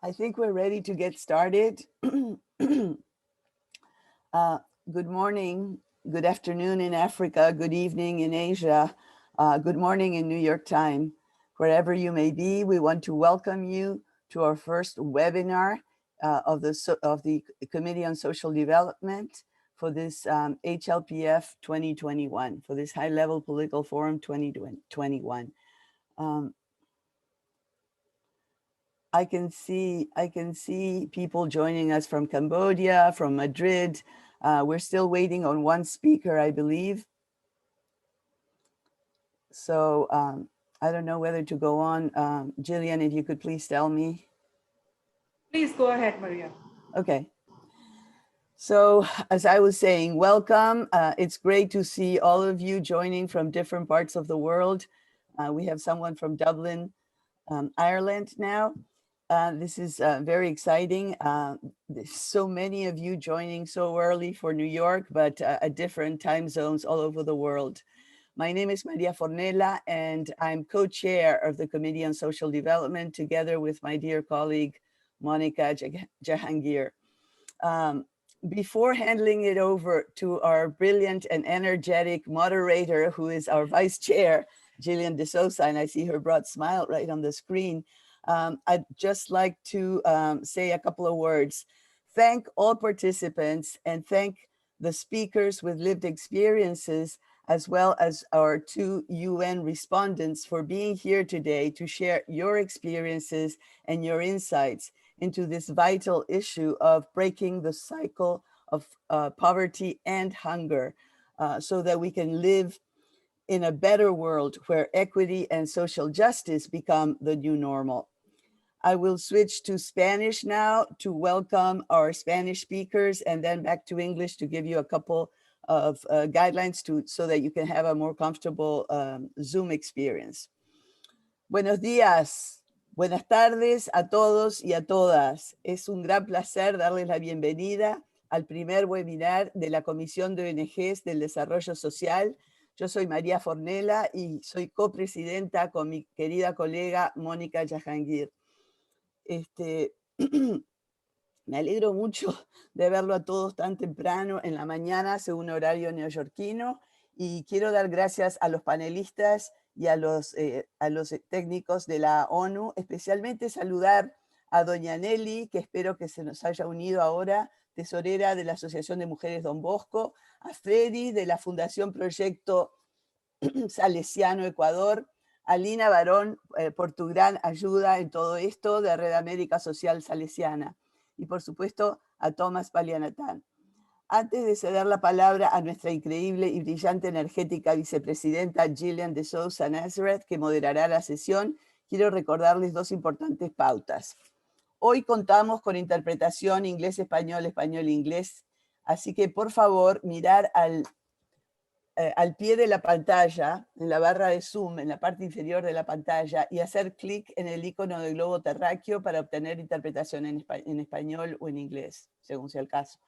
I think we're ready to get started. Good morning, good afternoon in Africa, good evening in Asia, good morning in New York time. Wherever you may be, we want to welcome you to our first webinar of the Committee on Social Development for this HLPF 2021, for this High Level Political Forum 2021. I can see people joining us from Cambodia, from Madrid. We're still waiting on one speaker, I believe. So I don't know whether to go on. Jillian, if you could please tell me. Please go ahead, Maria. Okay. So as I was saying, welcome. It's great to see all of you joining from different parts of the world. We have someone from Dublin, Ireland now. This is very exciting. There's so many of you joining so early for New York, but at different time zones all over the world. My name is Maria Fornella, and I'm co-chair of the Committee on Social Development, together with my dear colleague, Monica Jahangir. Before handing it over to our brilliant and energetic moderator, who is our vice chair, Gillian De Sousa, and I see her broad smile right on the screen, I'd just like to say a couple of words. Thank all participants and thank the speakers with lived experiences, as well as our 2 UN respondents for being here today to share your experiences and your insights into this vital issue of breaking the cycle of poverty and hunger so that we can live in a better world where equity and social justice become the new normal. I will switch to Spanish now to welcome our Spanish speakers, and then back to English to give you a couple of guidelines so that you can have a more comfortable Zoom experience. Buenos días, buenas tardes a todos y a todas. Es un gran placer darles la bienvenida al primer webinar de la Comisión de ONGs del Desarrollo Social. Yo soy María Fornella y soy copresidenta con mi querida colega Mónica Jahangir. Me alegro mucho de verlo a todos tan temprano en la mañana, según horario neoyorquino, y quiero dar gracias a los panelistas y a los técnicos de la ONU, especialmente saludar a doña Nelly, que espero que se nos haya unido ahora, tesorera de la Asociación de Mujeres Don Bosco, a Freddy de la Fundación Proyecto Salesiano Ecuador, a Lina Barón por tu gran ayuda en todo esto de Red América Social Salesiana, y por supuesto a Tomás Palianatán. Antes de ceder la palabra a nuestra increíble y brillante energética vicepresidenta Gillian De Sousa Nazareth, que moderará la sesión, quiero recordarles 2 importantes pautas. Hoy contamos con interpretación inglés-español, español-inglés, así que por favor mirar al pie de la pantalla, en la barra de Zoom, en la parte inferior de la pantalla, y hacer clic en el icono del globo terráqueo para obtener interpretación en español o en inglés, según sea el caso.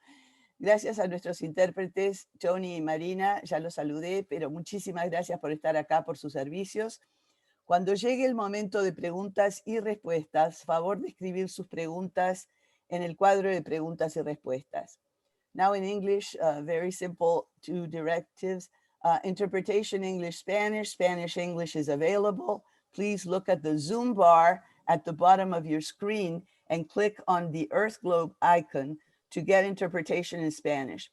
Gracias a nuestros intérpretes, Tony y Marina, ya los saludé, pero muchísimas gracias por estar acá, por sus servicios. Cuando llegue el momento de preguntas y respuestas, favor de escribir sus preguntas en el cuadro de preguntas y respuestas. Now in English, very simple 2 directives. Interpretation English-Spanish, Spanish-English is available. Please look at the Zoom bar at the bottom of your screen and click on the Earth globe icon to get interpretation in Spanish.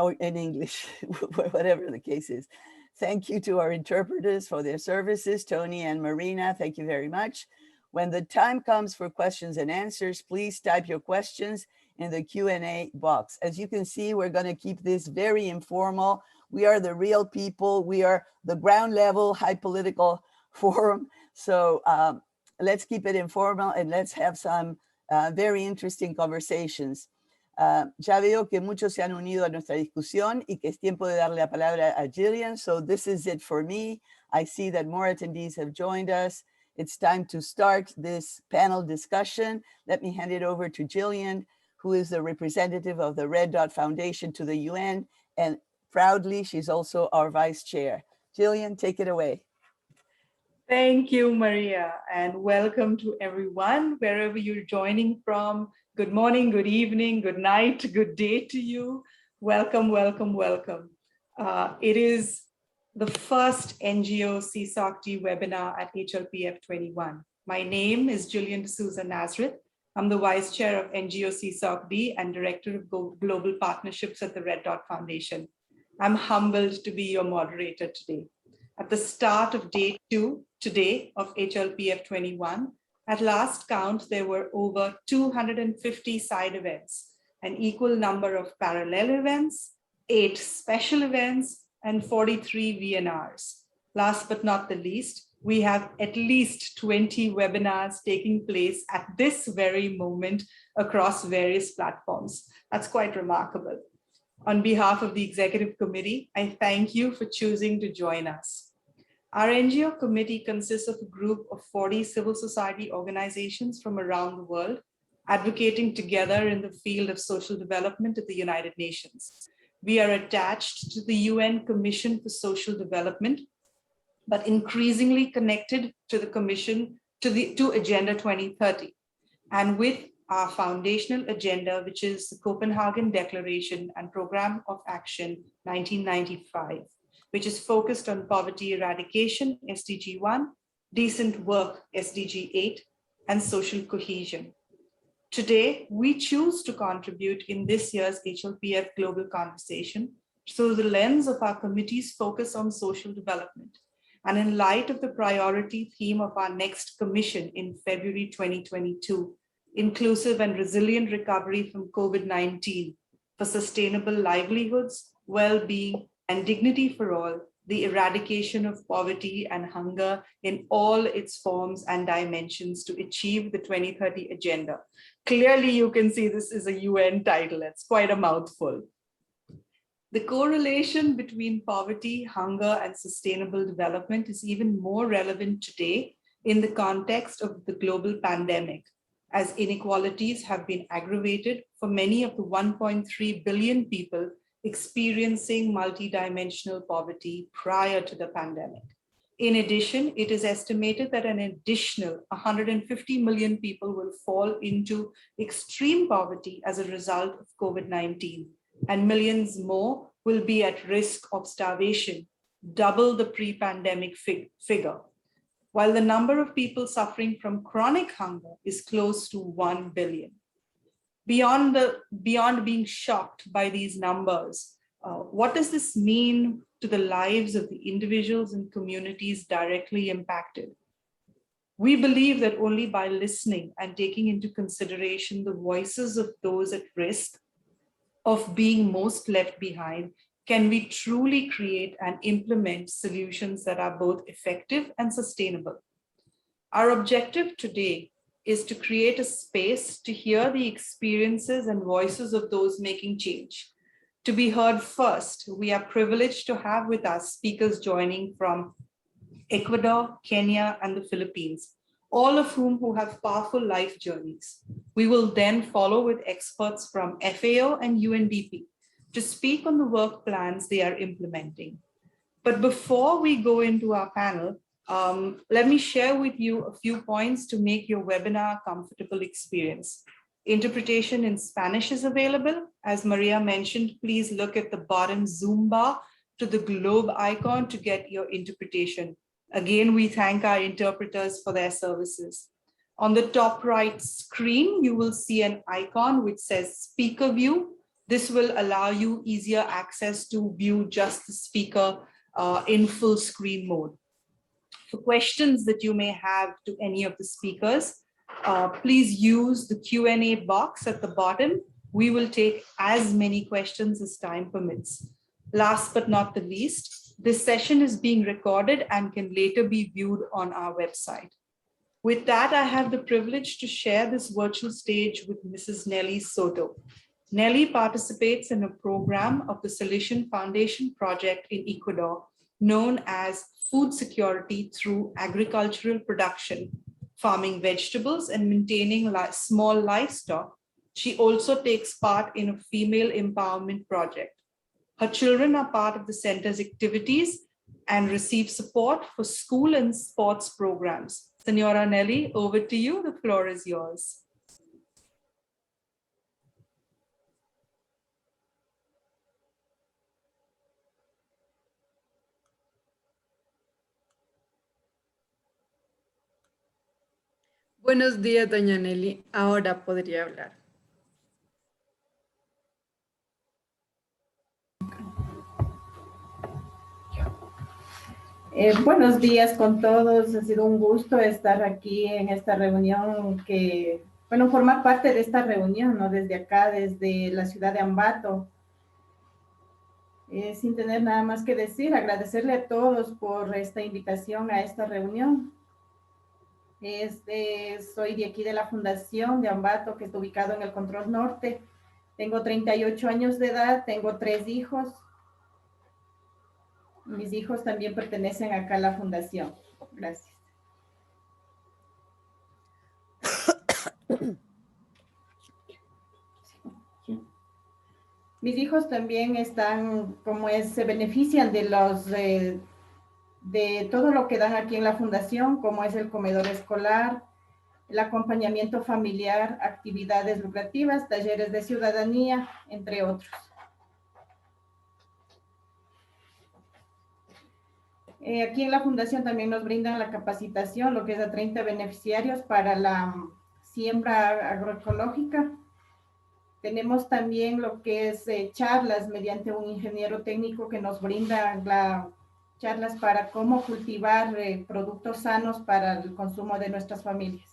Or in English, whatever the case is. Thank you to our interpreters for their services, Tony and Marina, thank you very much. When the time comes for questions and answers, please type your questions in the Q&A box. As you can see, we're going to keep this very informal. We are the real people. We are the ground level high political forum. So let's keep it informal and let's have some very interesting conversations. Ya veo que muchos se han unido a nuestra discusión y que es tiempo de darle la palabra a Jillian. So this is it for me. I see that more attendees have joined us. It's time to start this panel discussion. Let me hand it over to Jillian, who is the representative of the Red Dot Foundation to the UN, and proudly, she's also our vice chair. Jillian, take it away. Thank you, Maria, and welcome to everyone, wherever you're joining from. Good morning, good evening, good night, good day to you. Welcome, welcome, welcome. It is the first NGOCSocD webinar at HLPF 21. My name is Jillian D'Souza Nazareth. I'm the Vice Chair of NGOCSocD and Director of Global Partnerships at the Red Dot Foundation. I'm humbled to be your moderator today. At the start of day 2 today of HLPF 21, at last count, there were over 250 side events, an equal number of parallel events, 8 special events, and 43 VNRs. Last but not the least, we have at least 20 webinars taking place at this very moment across various platforms. That's quite remarkable. On behalf of the Executive Committee, I thank you for choosing to join us. Our NGO Committee consists of a group of 40 civil society organizations from around the world, advocating together in the field of social development at the United Nations. We are attached to the UN Commission for Social Development, but increasingly connected to the Commission, to Agenda 2030. And with our foundational agenda, which is the Copenhagen Declaration and Program of Action 1995, which is focused on poverty eradication, SDG 1, decent work, SDG 8, and social cohesion. Today, we choose to contribute in this year's HLPF Global Conversation through the lens of our committee's focus on social development. And in light of the priority theme of our next commission in February 2022, inclusive and resilient recovery from COVID-19 for sustainable livelihoods, well-being, and dignity for all, the eradication of poverty and hunger in all its forms and dimensions to achieve the 2030 agenda. Clearly, you can see this is a UN title. It's quite a mouthful. The correlation between poverty, hunger, and sustainable development is even more relevant today in the context of the global pandemic, as inequalities have been aggravated for many of the 1.3 billion people experiencing multidimensional poverty prior to the pandemic. In addition, it is estimated that an additional 150 million people will fall into extreme poverty as a result of COVID-19, and millions more will be at risk of starvation, double the pre-pandemic figure, while the number of people suffering from chronic hunger is close to 1 billion. Beyond being shocked by these numbers, what does this mean to the lives of the individuals and communities directly impacted? We believe that only by listening and taking into consideration the voices of those at risk of being most left behind, can we truly create and implement solutions that are both effective and sustainable. Our objective today is to create a space to hear the experiences and voices of those making change. To be heard first, we are privileged to have with us speakers joining from Ecuador, Kenya, and the Philippines, all of who have powerful life journeys. We will then follow with experts from FAO and UNDP to speak on the work plans they are implementing. But before we go into our panel, let me share with you a few points to make your webinar a comfortable experience. Interpretation in Spanish is available. As Maria mentioned, please look at the bottom Zoom bar to the globe icon to get your interpretation. Again, we thank our interpreters for their services. On the top right screen, you will see an icon which says Speaker View. This will allow you easier access to view just the speaker in full screen mode. for questions that you may have to any of the speakers, please use the Q&A box at the bottom. We will take as many questions as time permits. Last but not the least, this session is being recorded and can later be viewed on our website. With that, I have the privilege to share this virtual stage with Mrs. Nelly Soto. Nelly participates in a program of the Solution Foundation project in Ecuador, known as Food Security Through Agricultural Production, farming vegetables and maintaining small livestock. She also takes part in a female empowerment project. Her children are part of the center's activities and receive support for school and sports programs. Senora Nelly, over to you. The floor is yours. Buenos días, doña Nelly. Ahora podría hablar. Buenos días con todos. Ha sido un gusto estar aquí en esta reunión formar parte de esta reunión, ¿no? Desde acá, desde la ciudad de Ambato. Sin tener nada más que decir, agradecerle a todos por esta invitación a esta reunión. Soy de aquí de la Fundación de Ambato, que está ubicado en el Control Norte. Tengo 38 años de edad, tengo 3 hijos. Mis hijos también pertenecen acá a la Fundación. Gracias. Mis hijos también se benefician de todo lo que dan aquí en la Fundación, como es el comedor escolar, el acompañamiento familiar, actividades lucrativas, talleres de ciudadanía, entre otros. Aquí en la Fundación también nos brindan la capacitación, lo que es a 30 beneficiarios para la siembra agroecológica. Tenemos también lo que es charlas mediante un ingeniero técnico que nos brinda charlas para cómo cultivar productos sanos para el consumo de nuestras familias.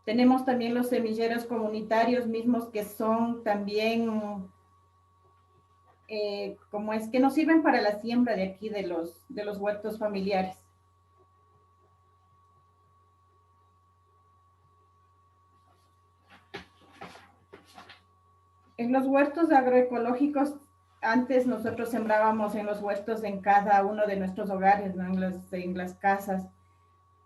Tenemos también los semilleros comunitarios mismos que son también, que nos sirven para la siembra de aquí de los huertos familiares. En los huertos agroecológicos, antes nosotros sembrábamos en los huertos en cada uno de nuestros hogares, ¿no? en las casas.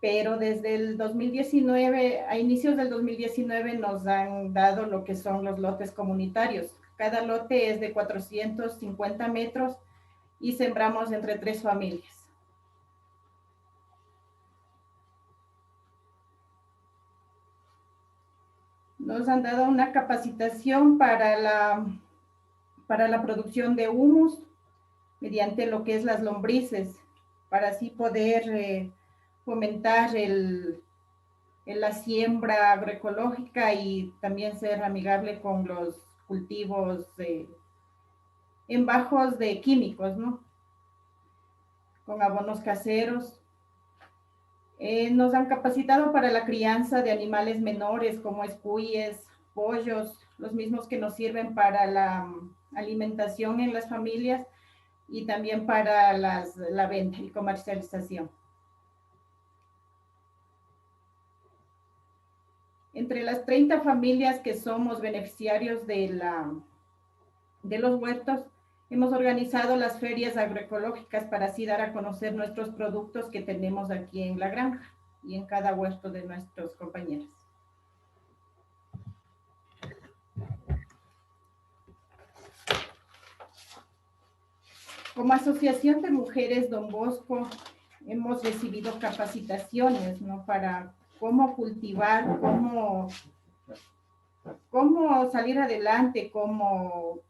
Pero desde el 2019, a inicios del 2019, nos han dado lo que son los lotes comunitarios. Cada lote es de 450 metros y sembramos entre 3 familias. Nos han dado una capacitación para la producción de humus mediante lo que es las lombrices, para así poder fomentar la siembra agroecológica y también ser amigable con los cultivos en bajos de químicos, ¿no? Con abonos caseros. Nos han capacitado para la crianza de animales menores como escuyes, pollos, los mismos que nos sirven para la alimentación en las familias y también para la venta y comercialización. Entre las 30 familias que somos beneficiarios de los huertos, hemos organizado las ferias agroecológicas para así dar a conocer nuestros productos que tenemos aquí en la granja y en cada huerto de nuestros compañeros. Como Asociación de Mujeres Don Bosco, hemos recibido capacitaciones, ¿no? Para cómo cultivar, cómo salir adelante como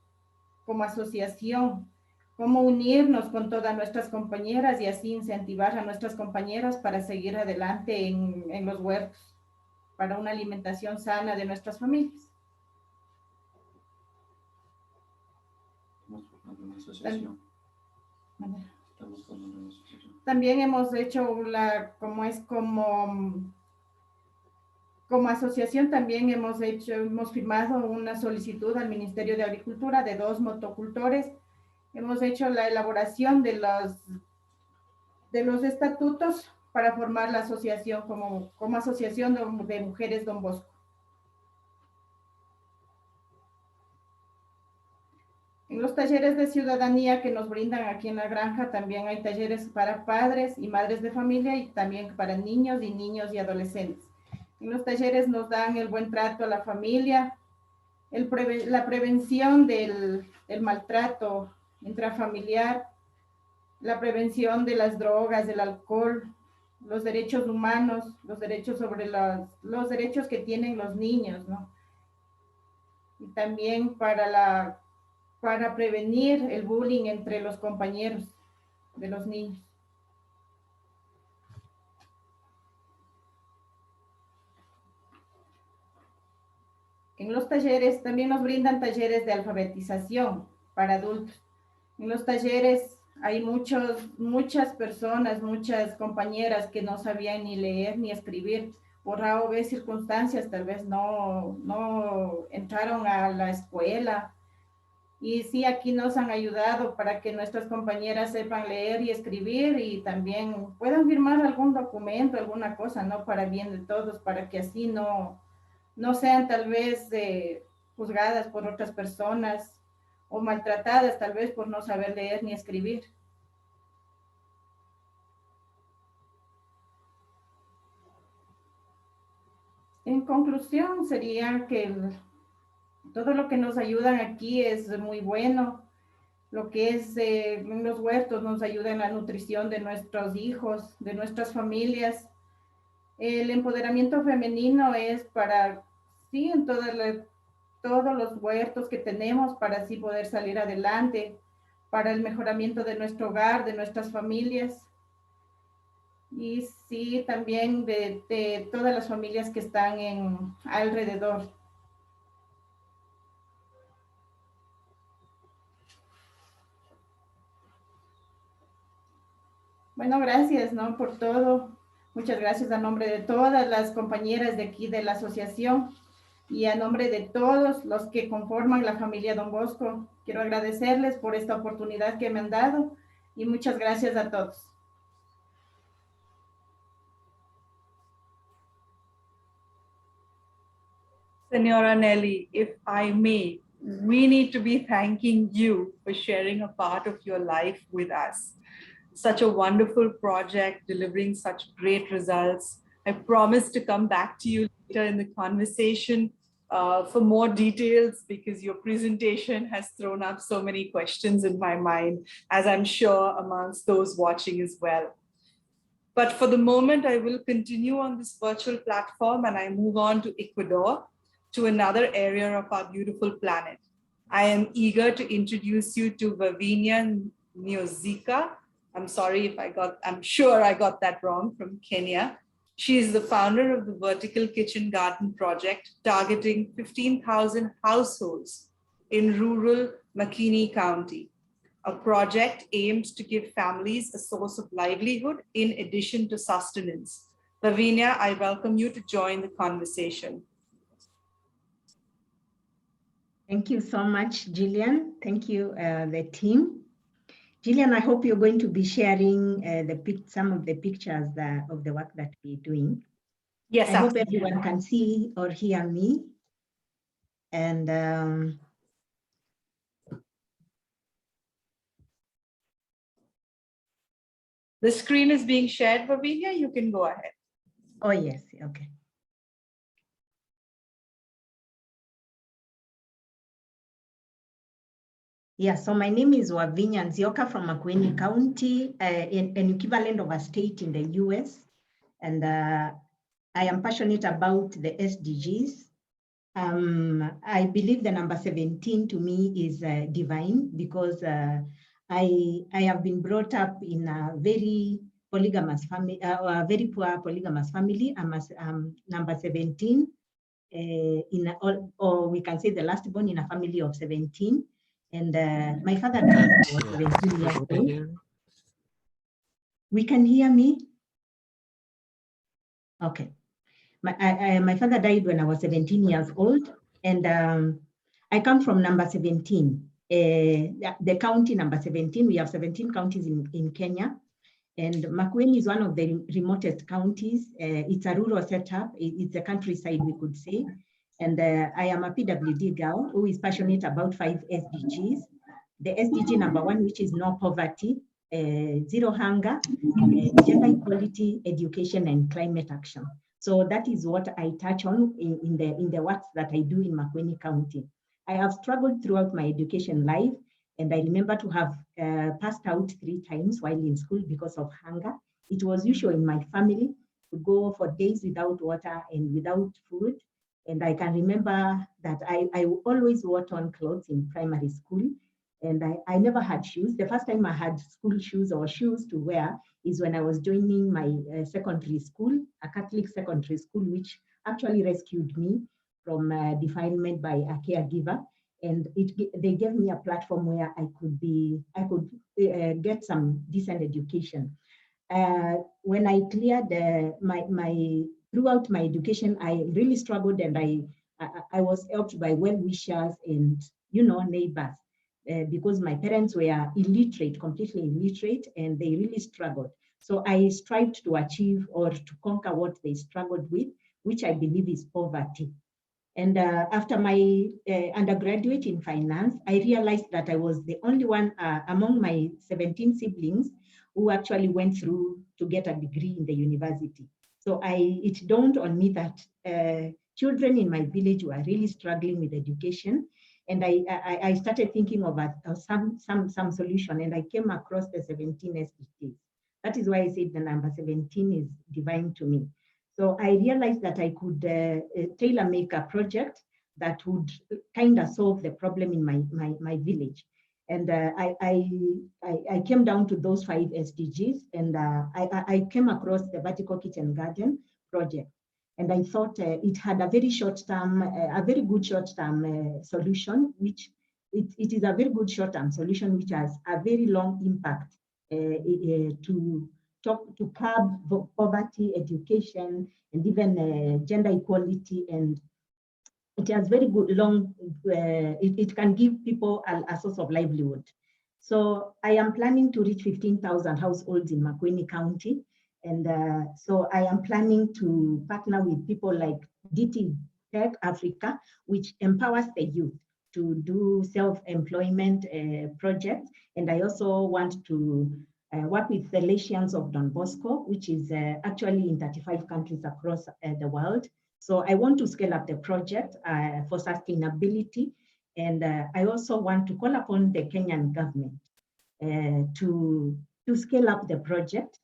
asociación, cómo unirnos con todas nuestras compañeras y así incentivar a nuestras compañeras para seguir adelante en los huertos, para una alimentación sana de nuestras familias. También hemos hecho como asociación también hemos firmado una solicitud al Ministerio de Agricultura de 2 motocultores. Hemos hecho la elaboración de los estatutos para formar la asociación como asociación de mujeres Don Bosco. En los talleres de ciudadanía que nos brindan aquí en la granja también hay talleres para padres y madres de familia y también para niños y adolescentes. En los talleres nos dan el buen trato a la familia, la prevención del maltrato intrafamiliar, la prevención de las drogas, del alcohol, los derechos humanos, los derechos sobre los derechos que tienen los niños, ¿no? Y también para prevenir el bullying entre los compañeros de los niños. En los talleres también nos brindan talleres de alfabetización para adultos. En los talleres hay muchas personas, muchas compañeras que no sabían ni leer ni escribir. Por A o B circunstancias, tal vez no entraron a la escuela. Y sí, aquí nos han ayudado para que nuestras compañeras sepan leer y escribir y también puedan firmar algún documento, alguna cosa, ¿no? Para bien de todos, para que así no sean tal vez juzgadas por otras personas o maltratadas tal vez por no saber leer ni escribir. En conclusión, sería que todo lo que nos ayudan aquí es muy bueno. Lo que es en los huertos nos ayuda en la nutrición de nuestros hijos, de nuestras familias. El empoderamiento femenino es para, sí, en todos los huertos que tenemos para así poder salir adelante, para el mejoramiento de nuestro hogar, de nuestras familias. Y sí, también de todas las familias que están alrededor. Bueno, gracias, ¿no? Por todo. Muchas gracias a nombre de todas las compañeras de aquí de la asociación y a nombre de todos los que conforman la familia Don Bosco. Quiero agradecerles por esta oportunidad que me han dado y muchas gracias a todos. Senora Nelly, if I may, we need to be thanking you for sharing a part of your life with us. Such a wonderful project, delivering such great results. I promise to come back to you later in the conversation for more details because your presentation has thrown up so many questions in my mind, as I'm sure amongst those watching as well. But for the moment, I will continue on this virtual platform and I move on to Ecuador, to another area of our beautiful planet. I am eager to introduce you to Wavinya Nyozika. I'm sure I got that wrong, from Kenya. She is the founder of the Vertical Kitchen Garden Project, targeting 15,000 households in rural Makini County. A project aimed to give families a source of livelihood in addition to sustenance. Wavinya, I welcome you to join the conversation. Thank you so much, Gillian. Thank you, the team. Gillian, I hope you're going to be sharing some of the pictures of the work that we're doing. Yes, I hope everyone can see or hear me. And the screen is being shared, Wavinya. You can go ahead. Oh, yes. Okay. Yeah, so my name is Wavinya Nzioka from Makweni County, an equivalent of a state in the US. And I am passionate about the SDGs. I believe the number 17 to me is divine because I have been brought up in a very polygamous family, a very poor polygamous family. I'm number 17 or we can say the last born in a family of 17. And my father died when I was 17 years old. We can hear me? Okay. My father died when I was 17 years old, and I come from number 17, the county number 17. We have 17 counties in Kenya, and Makueni is one of the remotest counties. It's a rural setup. It's a countryside, we could say. And I am a PWD girl who is passionate about 5 SDGs. The SDG number 1, which is no poverty, zero hunger, gender equality, education, and climate action. So that is what I touch on in the works that I do in Makueni County. I have struggled throughout my education life, and I remember to have passed out 3 times while in school because of hunger. It was usual in my family to go for days without water and without food. And I can remember that I always wore torn clothes in primary school, and I never had shoes. The first time I had school shoes or shoes to wear is when I was joining my secondary school, a Catholic secondary school, which actually rescued me from defilement by a caregiver. And they gave me a platform where I could get some decent education. When I cleared throughout my education, I really struggled, and I was helped by well-wishers and neighbors because my parents were illiterate, completely illiterate, and they really struggled. So I strived to achieve or to conquer what they struggled with, which I believe is poverty. And after my undergraduate in finance, I realized that I was the only one among my 17 siblings who actually went through to get a degree in the university. So it dawned on me that children in my village were really struggling with education. And I started thinking of some solution, and I came across the 17 SDGs. That is why I said the number 17 is divine to me. So I realized that I could tailor-make a project that would kind of solve the problem in my village. And I came down to those 5 SDGs, and I came across the vertical kitchen garden project. And I thought it had a very good short-term solution, which it is a very good short-term solution, which has a very long impact to curb poverty, education, and even gender equality. And it has very good long, it can give people a source of livelihood. So I am planning to reach 15,000 households in Makueni County. And so I am planning to partner with people like DT Tech Africa, which empowers the youth to do self-employment projects. And I also want to work with the Salesians of Don Bosco, which is actually in 35 countries across the world. So I want to scale up the project for sustainability. And I also want to call upon the Kenyan government to scale up the project,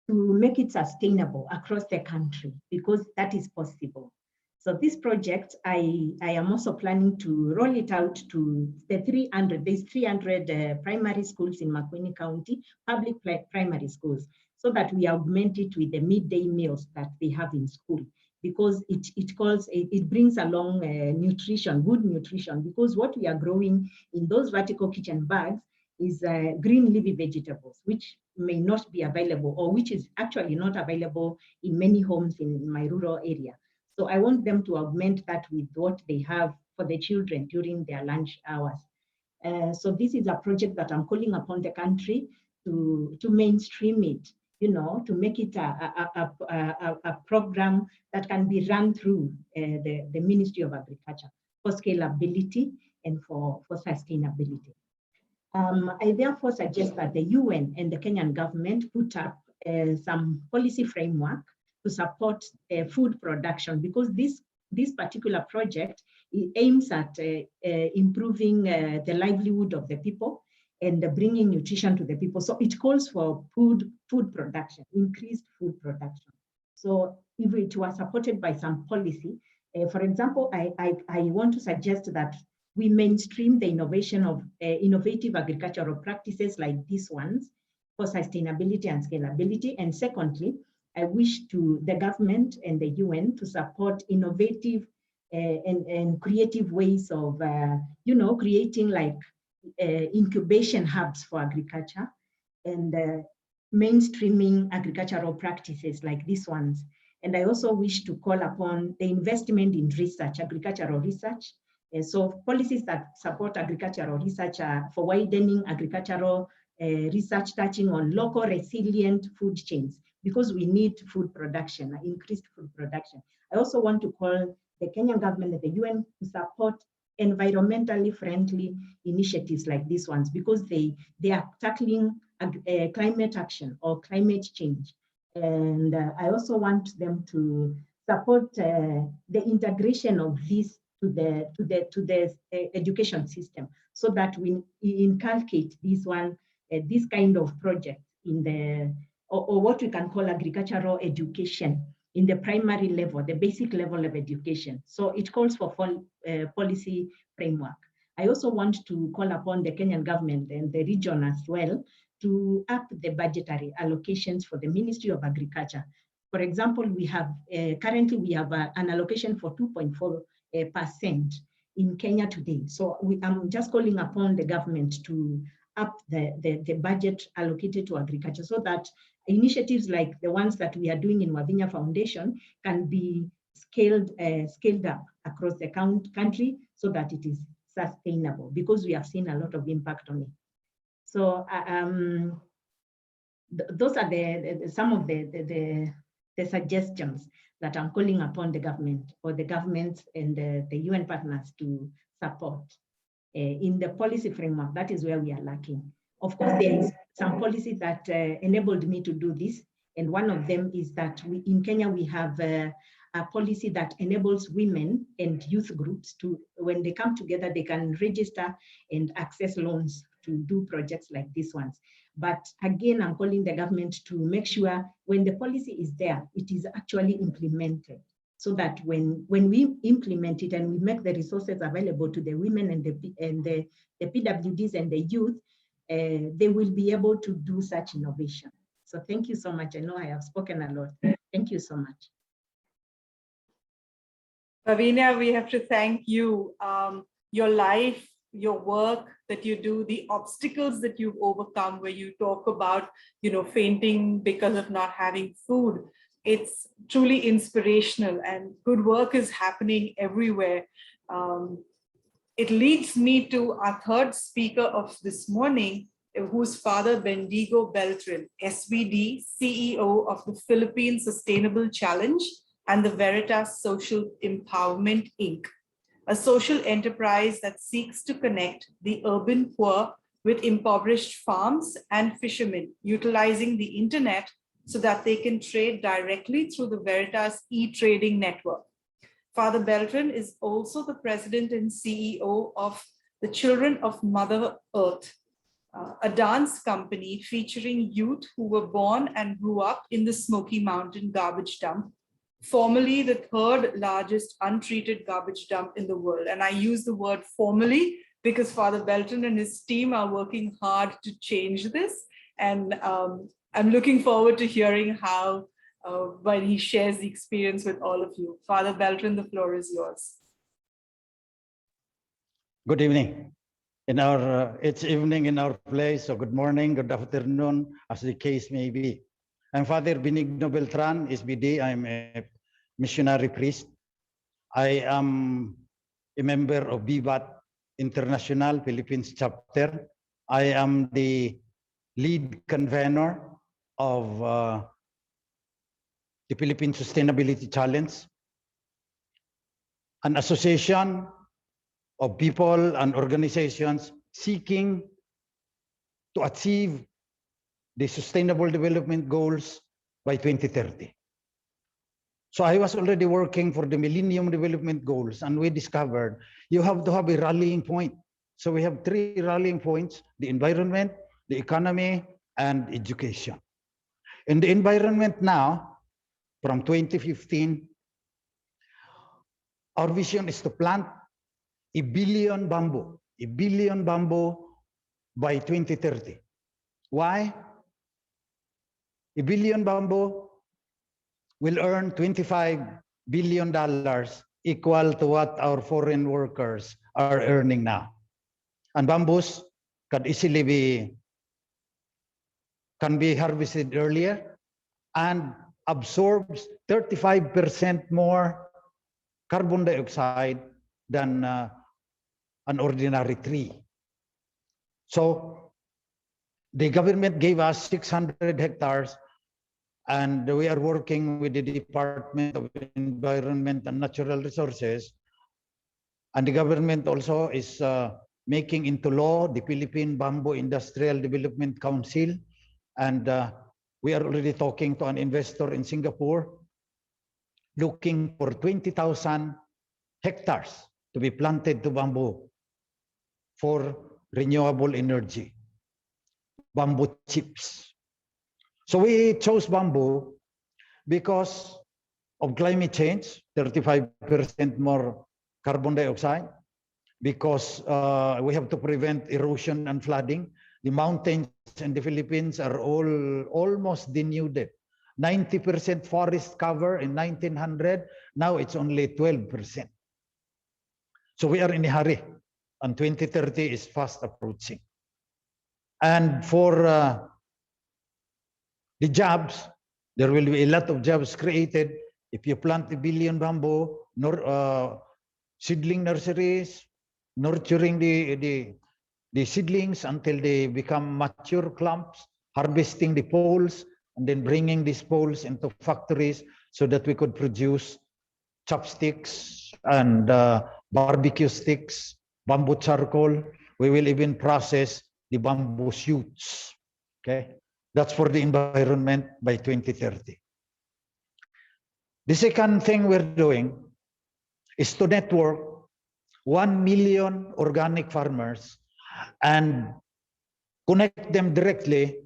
to make it sustainable across the country, because that is possible. So this project, I am also planning to roll it out to the 300 primary schools in Makueni County, public primary schools, so that we augment it with the midday meals that they have in school, because it brings along nutrition, good nutrition, because what we are growing in those vertical kitchen bags is green leafy vegetables, which may not be available, or which is actually not available in many homes in my rural area. So I want them to augment that with what they have for the children during their lunch hours. So this is a project that I'm calling upon the country to mainstream it, to make it a program that can be run through the Ministry of Agriculture for scalability and for sustainability. I therefore suggest that the UN and the Kenyan government put up some policy framework to support food production, because this particular project aims at improving the livelihood of the people and bringing nutrition to the people. So it calls for food production, increased food production. So if it was supported by some policy, for example, I want to suggest that we mainstream the innovation of innovative agricultural practices like these ones for sustainability and scalability. And secondly, I wish the government and the UN to support innovative and creative ways of, creating like incubation hubs for agriculture and mainstreaming agricultural practices like these ones. And I also wish to call upon the investment in research, agricultural research. So policies that support agricultural research are for widening agricultural research touching on local resilient food chains, because we need food production, increased food production. I also want to call the Kenyan government and the UN to support environmentally friendly initiatives like these ones, because they are tackling climate action or climate change. And I also want them to support the integration of this to the education system, so that we inculcate this kind of project in the, or what we can call agricultural education in the primary level, the basic level of education. So it calls for policy framework. I also want to call upon the Kenyan government and the region as well to up the budgetary allocations for the Ministry of Agriculture. For example, we have currently we have an allocation for 2.4% in Kenya today. So I'm just calling upon the government to up the budget allocated to agriculture, so that initiatives like the ones that we are doing in Wavinya Foundation can be scaled up across the country, so that it is sustainable, because we have seen a lot of impact on it. So those are some of the suggestions that I'm calling upon the government, or the governments and the UN partners to support. In the policy framework, that is where we are lacking. Of course, there is some policy that enabled me to do this. And one of them is that in Kenya, we have a policy that enables women and youth groups to, when they come together, they can register and access loans to do projects like these ones. But again, I'm calling the government to make sure when the policy is there, it is actually implemented, so that when we implement it and we make the resources available to the women and the PWDs and the youth, they will be able to do such innovation. So thank you so much. I know I have spoken a lot. Thank you so much. Lavinia, we have to thank you. Your life, your work that you do, the obstacles that you've overcome, where you talk about, fainting because of not having food. It's truly inspirational, and good work is happening everywhere. It leads me to our third speaker of this morning, who's Father Bendigo Beltran, SVD, CEO of the Philippine Sustainable Challenge and the Veritas Social Empowerment, Inc., a social enterprise that seeks to connect the urban poor with impoverished farms and fishermen, utilizing the internet so that they can trade directly through the Veritas e-trading network. Father Beltran is also the president and CEO of the Children of Mother Earth, a dance company featuring youth who were born and grew up in the Smoky Mountain garbage dump, formerly the third largest untreated garbage dump in the world. And I use the word formerly because Father Beltran and his team are working hard to change this. And I'm looking forward to hearing how, when he shares the experience with all of you. Father Beltran, the floor is yours. Good evening. It's evening in our place, so good morning, good afternoon, as the case may be. I'm Father Benigno Beltran, SBD. I'm a missionary priest. I am a member of BIBAT International Philippines chapter. I am the lead convener of the Philippine Sustainability Challenge, an association of people and organizations seeking to achieve the Sustainable Development Goals by 2030. So I was already working for the Millennium Development Goals, and we discovered you have to have a rallying point. So we have 3 rallying points: the environment, the economy, and education. In the environment now, from 2015, our vision is to plant 1 billion bamboo by 2030. Why? 1 billion bamboo will earn $25 billion, equal to what our foreign workers are earning now. And bamboos can easily can be harvested earlier and absorbs 35% more carbon dioxide than an ordinary tree. So the government gave us 600 hectares, and we are working with the Department of Environment and Natural Resources. And the government also is making into law the Philippine Bamboo Industrial Development Council. And we are already talking to an investor in Singapore, looking for 20,000 hectares to be planted to bamboo for renewable energy, bamboo chips. So we chose bamboo because of climate change, 35% more carbon dioxide, because we have to prevent erosion and flooding. The mountains in the Philippines are almost denuded. 90% forest cover in 1900, now it's only 12%. So we are in a hurry, and 2030 is fast approaching. And for the jobs, there will be a lot of jobs created if you plant 1 billion bamboo, seedling nurseries, nurturing the seedlings until they become mature clumps, harvesting the poles, and then bringing these poles into factories so that we could produce chopsticks and barbecue sticks, bamboo charcoal. We will even process the bamboo shoots. Okay, that's for the environment by 2030. The second thing we're doing is to network 1 million organic farmers and connect them directly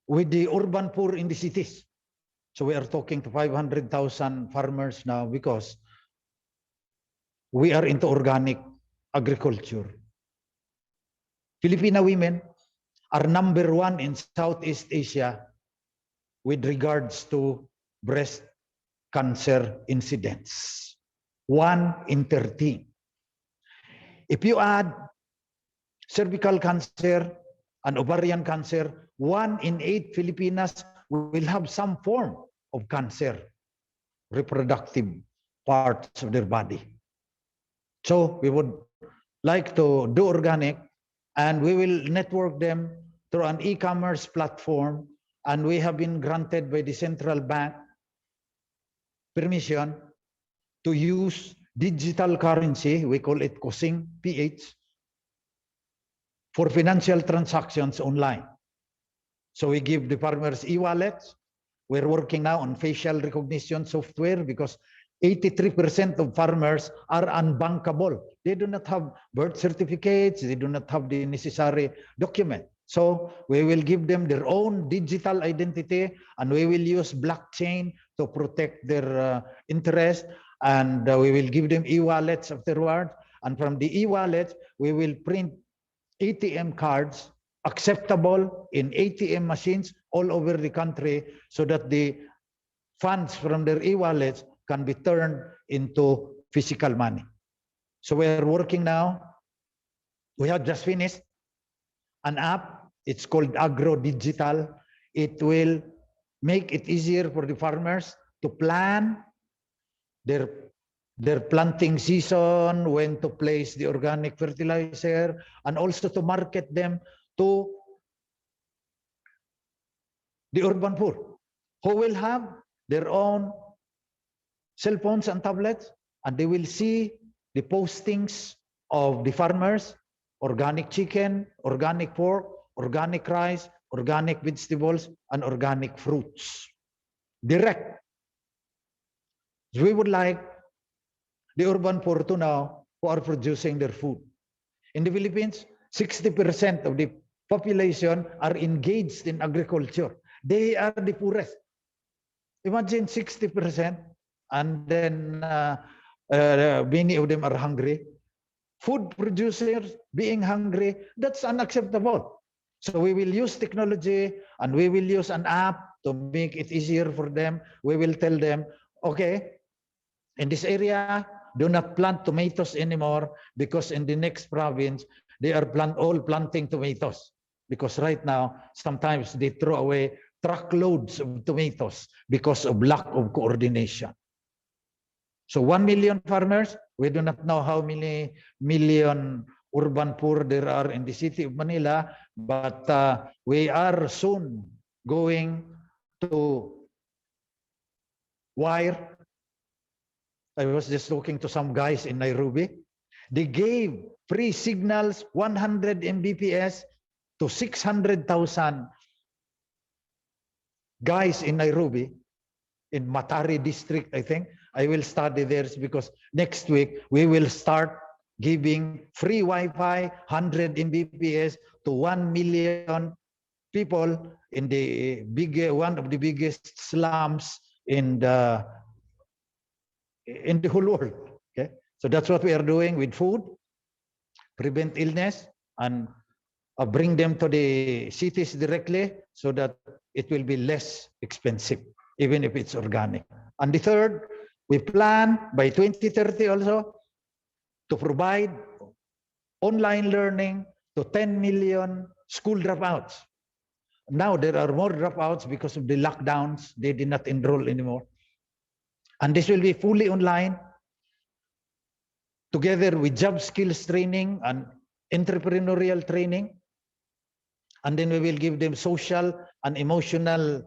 with the urban poor in the cities. So we are talking to 500,000 farmers now because we are into organic agriculture. Filipino women are #1 in Southeast Asia with regards to breast cancer incidence. 1 in 13. If you add cervical cancer and ovarian cancer, 1 in 8 Filipinas will have some form of cancer, reproductive parts of their body. So we would like to do organic, and we will network them through an e-commerce platform, and we have been granted by the central bank permission to use digital currency, we call it Kusing PH, for financial transactions online. So we give the farmers e-wallets. We're working now on facial recognition software because 83% of farmers are unbankable. They do not have birth certificates. They do not have the necessary document. So we will give them their own digital identity, and we will use blockchain to protect their interest. And we will give them e-wallets afterwards. And from the e-wallets, we will print ATM cards acceptable in ATM machines all over the country so that the funds from their e-wallets can be turned into physical money. So we are working now. We have just finished an app. It's called Agro Digital. It will make it easier for the farmers to plan their planting season, when to place the organic fertilizer, and also to market them to the urban poor, who will have their own cell phones and tablets, and they will see the postings of the farmers, organic chicken, organic pork, organic rice, organic vegetables, and organic fruits. Direct. So we would like the urban poor to know who are producing their food. In the Philippines, 60% of the population are engaged in agriculture. They are the poorest. Imagine 60%, and then many of them are hungry. Food producers being hungry, that's unacceptable. So we will use technology, and we will use an app to make it easier for them. We will tell them, okay, in this area, do not plant tomatoes anymore, because in the next province, they are all planting tomatoes. Because right now, sometimes they throw away truckloads of tomatoes because of lack of coordination. So 1 million farmers, we do not know how many million urban poor there are in the city of Manila, but we are soon going to wire. I was just talking to some guys in Nairobi. They gave free signals 100 Mbps to 600,000 guys in Nairobi, in Matari district, I think. I will study there because next week we will start giving free Wi-Fi 100 Mbps to 1 million people in the one of the biggest slums in the whole world. Okay, so that's what we are doing with food, prevent illness, and bring them to the cities directly so that it will be less expensive, even if it's organic. And the third, we plan by 2030 also to provide online learning to 10 million school dropouts. Now there are more dropouts because of the lockdowns. They did not enroll anymore. And this will be fully online, together with job skills training and entrepreneurial training. And then we will give them social and emotional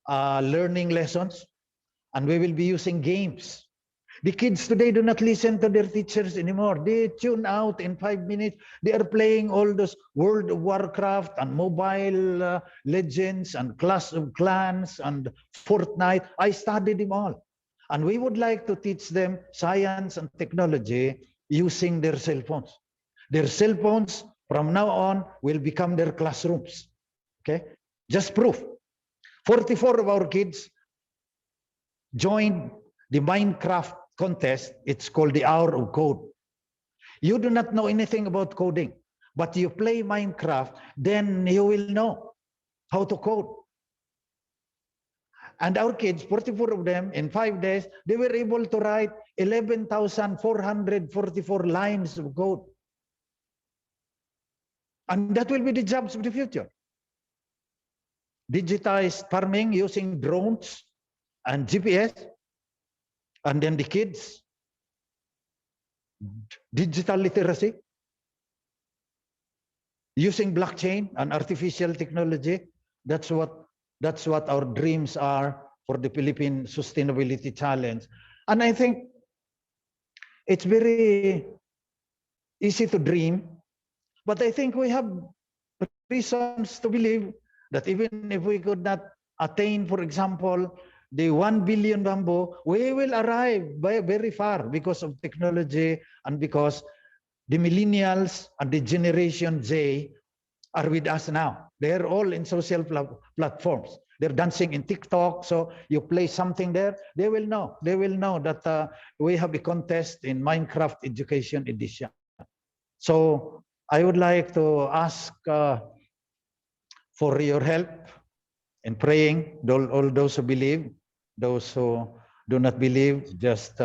learning lessons. And we will be using games. The kids today do not listen to their teachers anymore. They tune out in 5 minutes. They are playing all those World of Warcraft and Mobile Legends and Clash of Clans and Fortnite. I studied them all. And we would like to teach them science and technology using their cell phones. Their cell phones from now on will become their classrooms. Okay? Just proof. 44 of our kids joined the Minecraft contest. It's called the Hour of Code. You do not know anything about coding, but you play Minecraft, then you will know how to code. And our kids, 44 of them, in 5 days, they were able to write 11,444 lines of code. And that will be the jobs of the future. Digitized farming using drones and GPS. And then the kids, digital literacy, using blockchain and artificial technology. That's what our dreams are for the Philippine Sustainability Challenge. And I think it's very easy to dream, but I think we have reasons to believe that even if we could not attain, for example, the 1 billion bamboo, we will arrive very far because of technology and because the millennials and the Generation Z are with us now. They're all in social platforms. They're dancing in TikTok. So you play something there, they will know. They will know that we have a contest in Minecraft Education Edition. So I would like to ask for your help in praying, all those who believe. Those who do not believe, just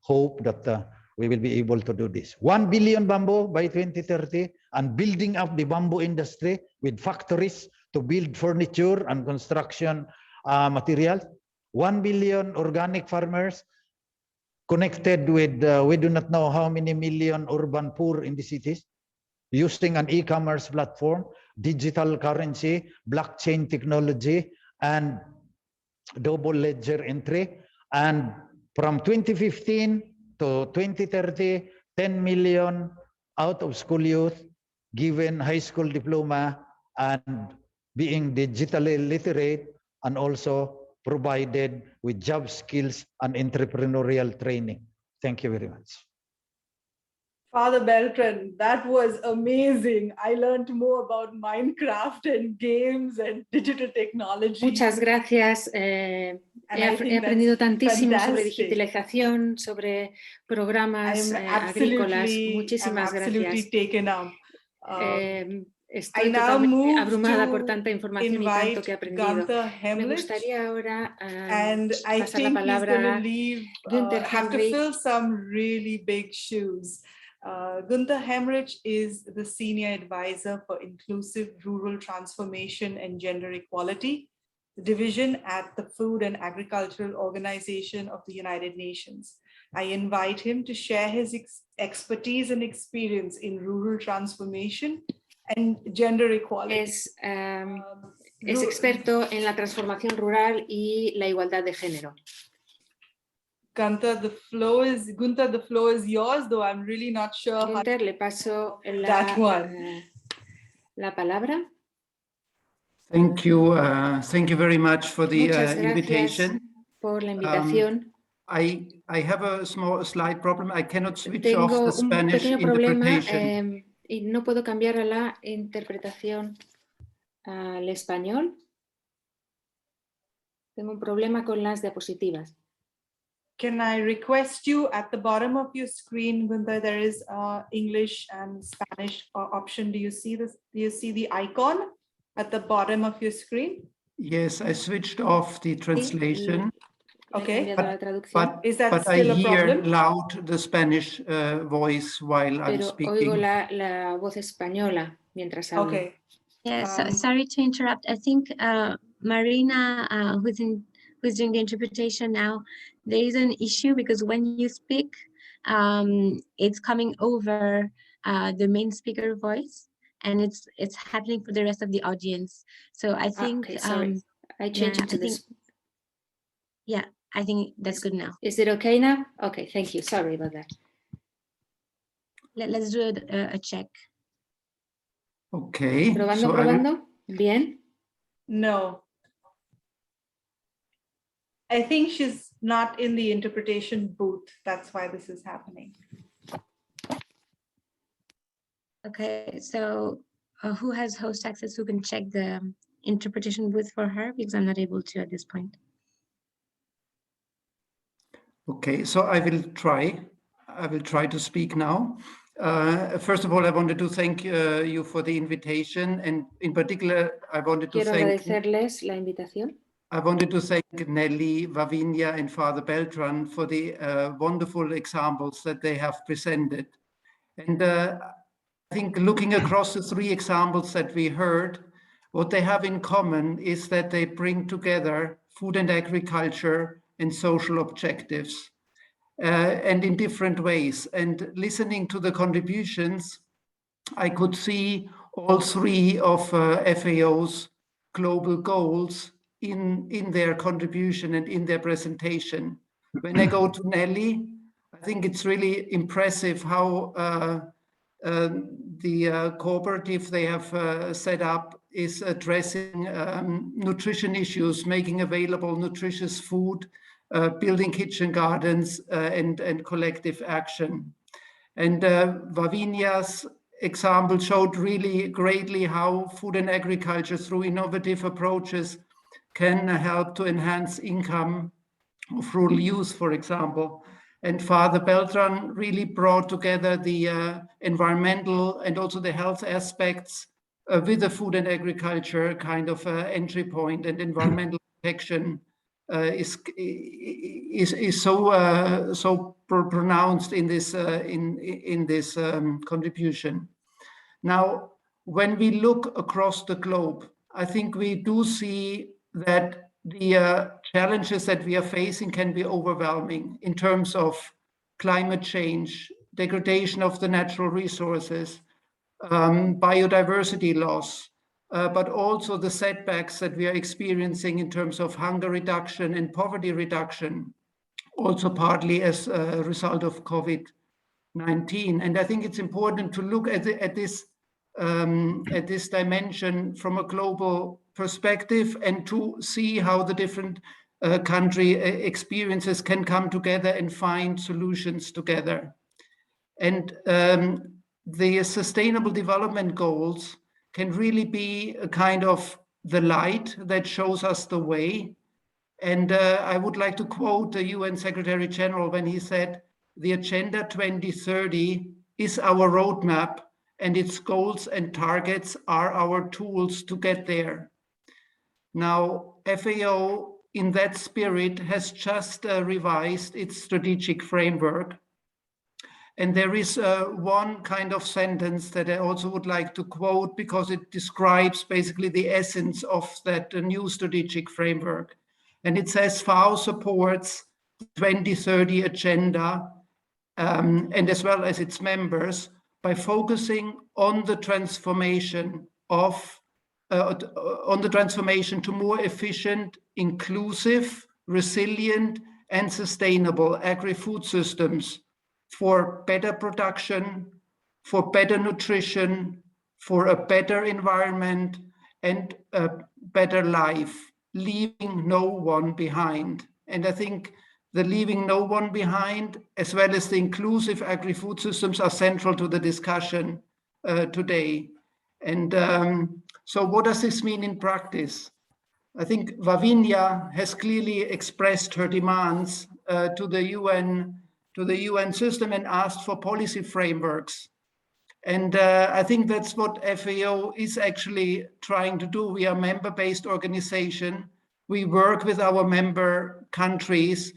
hope that we will be able to do this. 1 billion bamboo by 2030, and building up the bamboo industry with factories to build furniture and construction materials. 1 billion organic farmers connected with, we do not know how many million urban poor in the cities, using an e-commerce platform, digital currency, blockchain technology, and double ledger entry. And from 2015 to 2030, 10 million out of school youth given high school diploma and being digitally literate, and also provided with job skills and entrepreneurial training. Thank you very much. Father Beltran, that was amazing. I learned more about Minecraft and games and digital technology. Muchas gracias. He aprendido tantísimo sobre digitalización, sobre programas agrícolas. Muchísimas gracias. Taken up. Estoy totalmente abrumada por tanta información y tanto que he aprendido. Me gustaría ahora pasar la palabra a Günther Hemrich. Fill some really big shoes. Günther Hemrich is the Senior Advisor for Inclusive Rural Transformation and Gender Equality, the division at the Food and Agricultural Organization of the United Nations. I invite him to share his expertise and experience in rural transformation and gender equality. Es experto en la transformación rural y la igualdad de género. Günther, the floor is yours, though I'm really not sure. Günther, le paso la palabra. Thank you very much for the invitation. Por la invitación. I have a slight problem. I cannot switch Tengo off the Spanish un pequeño problema interpretation. y no puedo cambiar a la interpretación al español. Tengo un problema con las diapositivas. Can I request you at the bottom of your screen, Günther, there is English and Spanish option. Do you see this? Do you see the icon at the bottom of your screen? Yes, I switched off the translation. Okay, but is that I still a hear problem? loud the Spanish voice while I'm speaking. Oigo la voz española mientras hablo. Okay. Yes, sorry to interrupt. I think Marina, who's doing the interpretation now, there is an issue because when you speak, it's coming over the main speaker voice, and it's happening for the rest of the audience. So I think okay, sorry. I changed it to this. Yeah, I think that's good now. Is it okay now? Okay, thank you. Sorry about that. Let's do a check. Okay. Probando. Bien. No. I think she's not in the interpretation booth. That's why this is happening. Okay, so who has host access who can check the interpretation booth for her? Because I'm not able to at this point. Okay, so I will try to speak now. First of all, I wanted to thank you for the invitation, and in particular, I wanted to agradecerles la invitación. I wanted to thank Nelly, Vavinia, and Father Beltran for the wonderful examples that they have presented. And I think looking across the three examples that we heard, what they have in common is that they bring together food and agriculture and social objectives, and in different ways. And listening to the contributions, I could see all three of FAO's global goals in their contribution and in their presentation. When I go to Nelly, I think it's really impressive how the cooperative they have set up is addressing nutrition issues, making available nutritious food, building kitchen gardens, and collective action. And Vavinia's example showed really greatly how food and agriculture through innovative approaches can help to enhance income of rural youth, for example. And Father Beltran really brought together the environmental and also the health aspects with the food and agriculture kind of entry point, and environmental protection is so pronounced in this contribution. Now, when we look across the globe, I think we do see that the challenges that we are facing can be overwhelming in terms of climate change, degradation of the natural resources, biodiversity loss, but also the setbacks that we are experiencing in terms of hunger reduction and poverty reduction, also partly as a result of COVID-19. And I think it's important to look at this dimension from a global perspective and to see how the different country experiences can come together and find solutions together. And the Sustainable Development Goals can really be a kind of the light that shows us the way. And I would like to quote the UN Secretary General when he said, "The Agenda 2030 is our roadmap, and its goals and targets are our tools to get there. Now, FAO, in that spirit, has just revised its strategic framework. And there is one kind of sentence that I also would like to quote because it describes basically the essence of that new strategic framework. And it says, FAO supports the 2030 agenda and as well as its members by focusing on the transformation to more efficient, inclusive, resilient, and sustainable agri-food systems for better production, for better nutrition, for a better environment, and a better life, leaving no one behind. And I think the leaving no one behind, as well as the inclusive agri-food systems, are central to the discussion today. And so what does this mean in practice? I think Wavinya has clearly expressed her demands to the UN system and asked for policy frameworks. And I think that's what FAO is actually trying to do. We are a member-based organization. We work with our member countries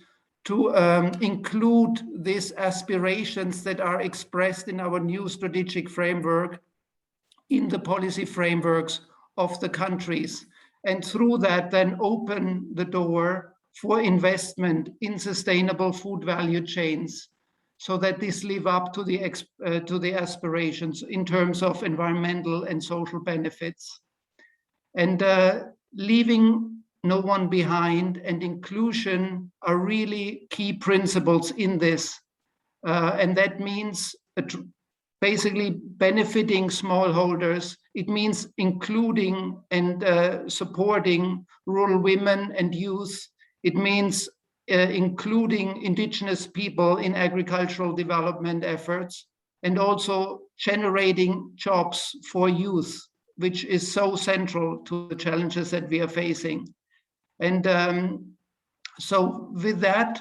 to include these aspirations that are expressed in our new strategic framework in the policy frameworks of the countries. And through that, then open the door for investment in sustainable food value chains so that these live up to the aspirations in terms of environmental and social benefits. And leaving no one behind and inclusion are really key principles in this. And that means basically benefiting smallholders. It means including and supporting rural women and youth. It means including indigenous people in agricultural development efforts, and also generating jobs for youth, which is so central to the challenges that we are facing. And so with that,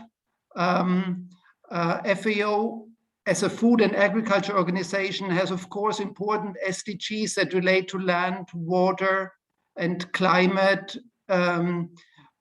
FAO as a food and agriculture organization has, of course, important SDGs that relate to land, water, and climate.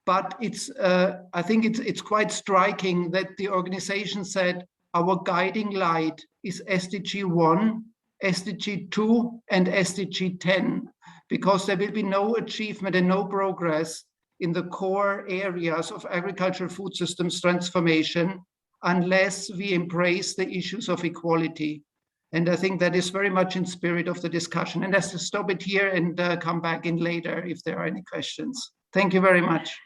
But I think it's quite striking that the organization said our guiding light is SDG 1, SDG 2, and SDG 10, because there will be no achievement and no progress in the core areas of agricultural food systems transformation unless we embrace the issues of equality. And I think that is very much in spirit of the discussion. And let's stop it here and come back in later if there are any questions. Thank you very much.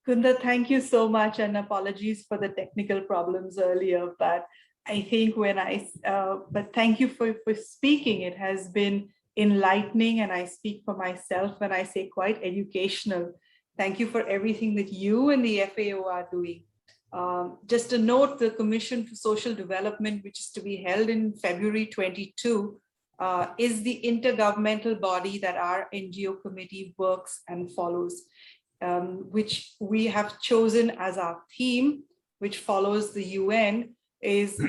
Gunda, thank you so much, and apologies for the technical problems earlier, but I think but thank you for speaking. It has been enlightening, and I speak for myself when I say quite educational. Thank you for everything that you and the FAO are doing. Just a note, the Commission for Social Development, which is to be held in February 22, is the intergovernmental body that our NGO committee works and follows, which we have chosen as our theme, which follows the UN, is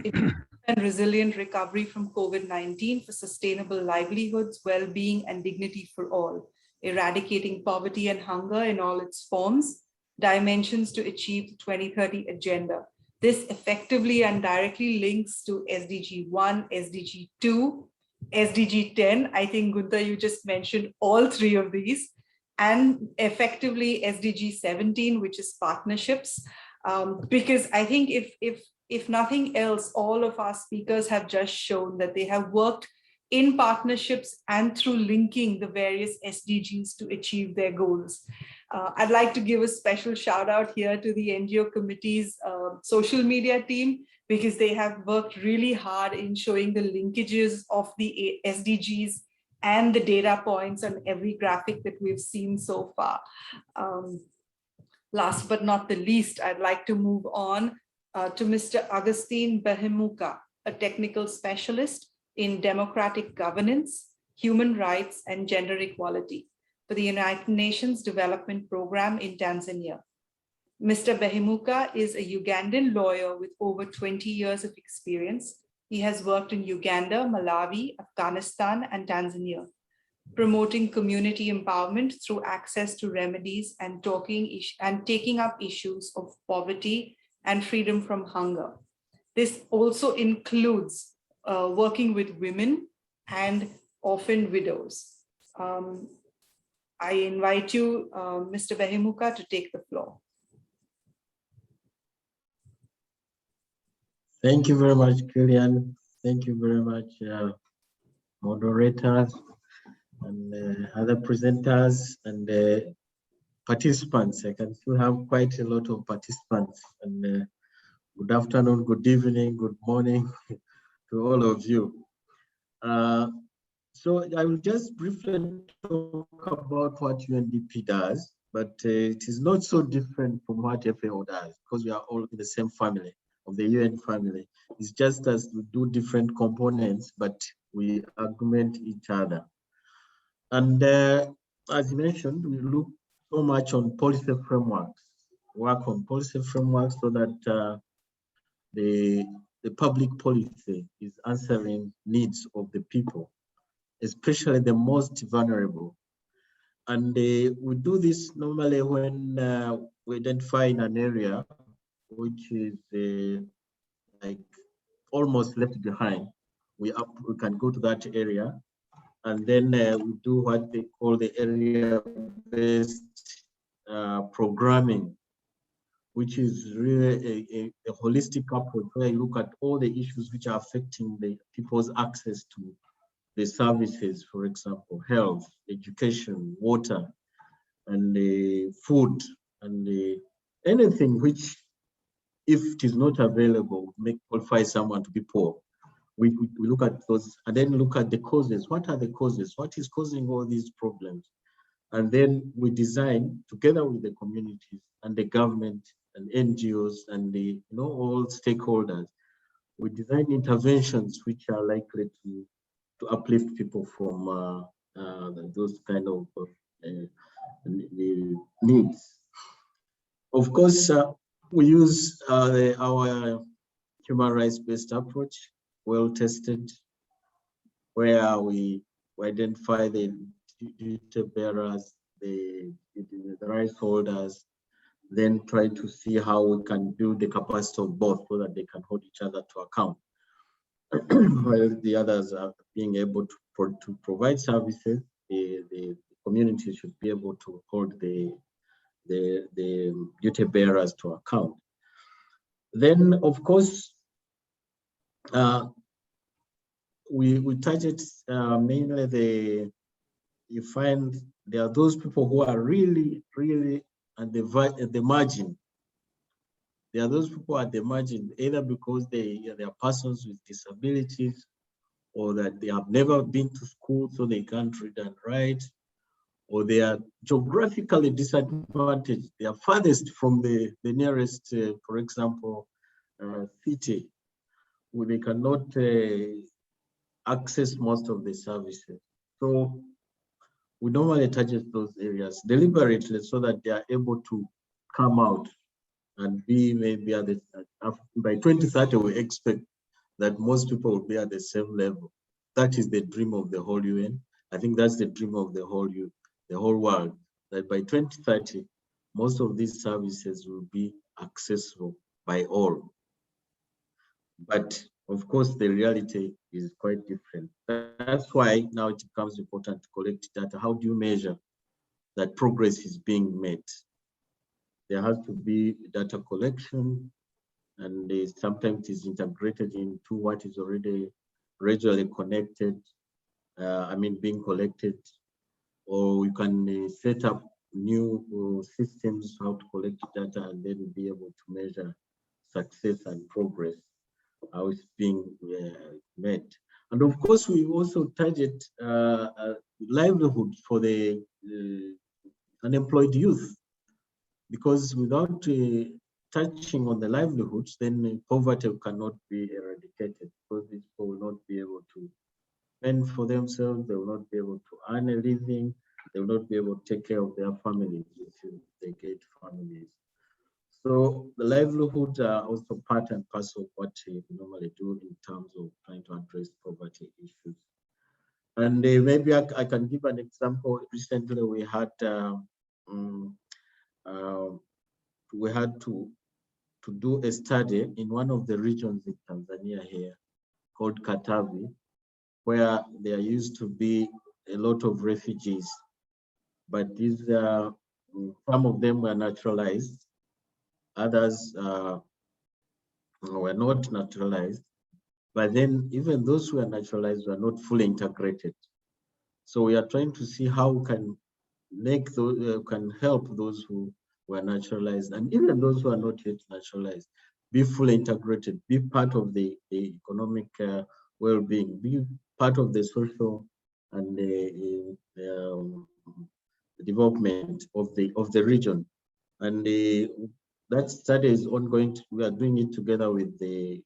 and resilient recovery from COVID-19 for sustainable livelihoods, well-being, and dignity for all, eradicating poverty and hunger in all its forms, dimensions to achieve the 2030 agenda. This effectively and directly links to SDG 1, SDG 2, SDG 10. I think, Gunther, you just mentioned all three of these, and effectively SDG 17, which is partnerships. Because I think if nothing else, all of our speakers have just shown that they have worked in partnerships and through linking the various SDGs to achieve their goals. I'd like to give a special shout out here to the NGO Committee's social media team, because they have worked really hard in showing the linkages of the SDGs and the data points on every graphic that we've seen so far. Last but not the least, I'd like to move on to Mr. Agustin Behemuka, a technical specialist in democratic governance, human rights, and gender equality for the United Nations Development Program in Tanzania. Mr. Behemuka is a Ugandan lawyer with over 20 years of experience He has worked in Uganda, Malawi, Afghanistan, and Tanzania, promoting community empowerment through access to remedies and taking up issues of poverty and freedom from hunger. This also includes working with women and orphan widows. I invite you, Mr. Behimuka, to take the floor. Thank you very much, Kilian. Thank you very much, moderators and other presenters and participants. I can still have quite a lot of participants. And good afternoon, good evening, good morning to all of you. So I will just briefly talk about what UNDP does, but it is not so different from what FAO does because we are all in the same family of the UN family. It's just as we do different components, but we augment each other. And as you mentioned, we look so much on policy frameworks, work on policy frameworks so that the public policy is answering needs of the people, especially the most vulnerable. And we do this normally when we identify in an area which is like almost left behind. We can go to that area, and then we do what they call the area-based programming, which is really a holistic approach where you look at all the issues which are affecting the people's access to the services, for example, health, education, water, and food, and anything which, if it is not available, may qualify someone to be poor. We look at those and then look at the causes. What are the causes? What is causing all these problems? And then we design together with the communities and the government and NGOs and the all stakeholders. We design interventions which are likely to uplift people from those kind of needs. Of course, we use our human rights-based approach, well-tested, where we identify the duty bearers, the rights holders, then try to see how we can build the capacity of both so that they can hold each other to account. While the others are being able to provide services, the community should be able to hold the duty bearers to account. Then, of course, we target mainly you find there are those people who are really at the margin. There are those people at the margin, either because they are persons with disabilities, or that they have never been to school, so they can't read and write, or they are geographically disadvantaged. They are farthest from the nearest, for example, city, where they cannot access most of the services. So we normally target those areas deliberately so that they are able to come out and be maybe at by 2030, we expect that most people will be at the same level. That is the dream of the whole UN. I think that's the dream of the whole world, that by 2030, most of these services will be accessible by all. But of course, the reality is quite different. That's why now it becomes important to collect data. How do you measure that progress is being made? There has to be data collection, and sometimes it is integrated into what is already regularly connected, being collected, or we can set up new systems how to collect data and then be able to measure success and progress, how it's being met. And of course, we also target livelihoods for the unemployed youth, because without touching on the livelihoods, then poverty cannot be eradicated, because these people will not be able to fend for themselves, they will not be able to earn a living, they will not be able to take care of their families if they get families. So the livelihoods are also part and parcel of what we normally do in terms of trying to address poverty issues. And maybe I can give an example. Recently, we had to do a study in one of the regions in Tanzania here called Katavi, where there used to be a lot of refugees, but these some of them were naturalized, others were not naturalized. But then even those who are naturalized were not fully integrated. So we are trying to see how we can make those, can help those who were naturalized and even those who are not yet naturalized be fully integrated, be part of the economic well-being, be part of the social and the development of the region. And that study is ongoing. We are doing it together with the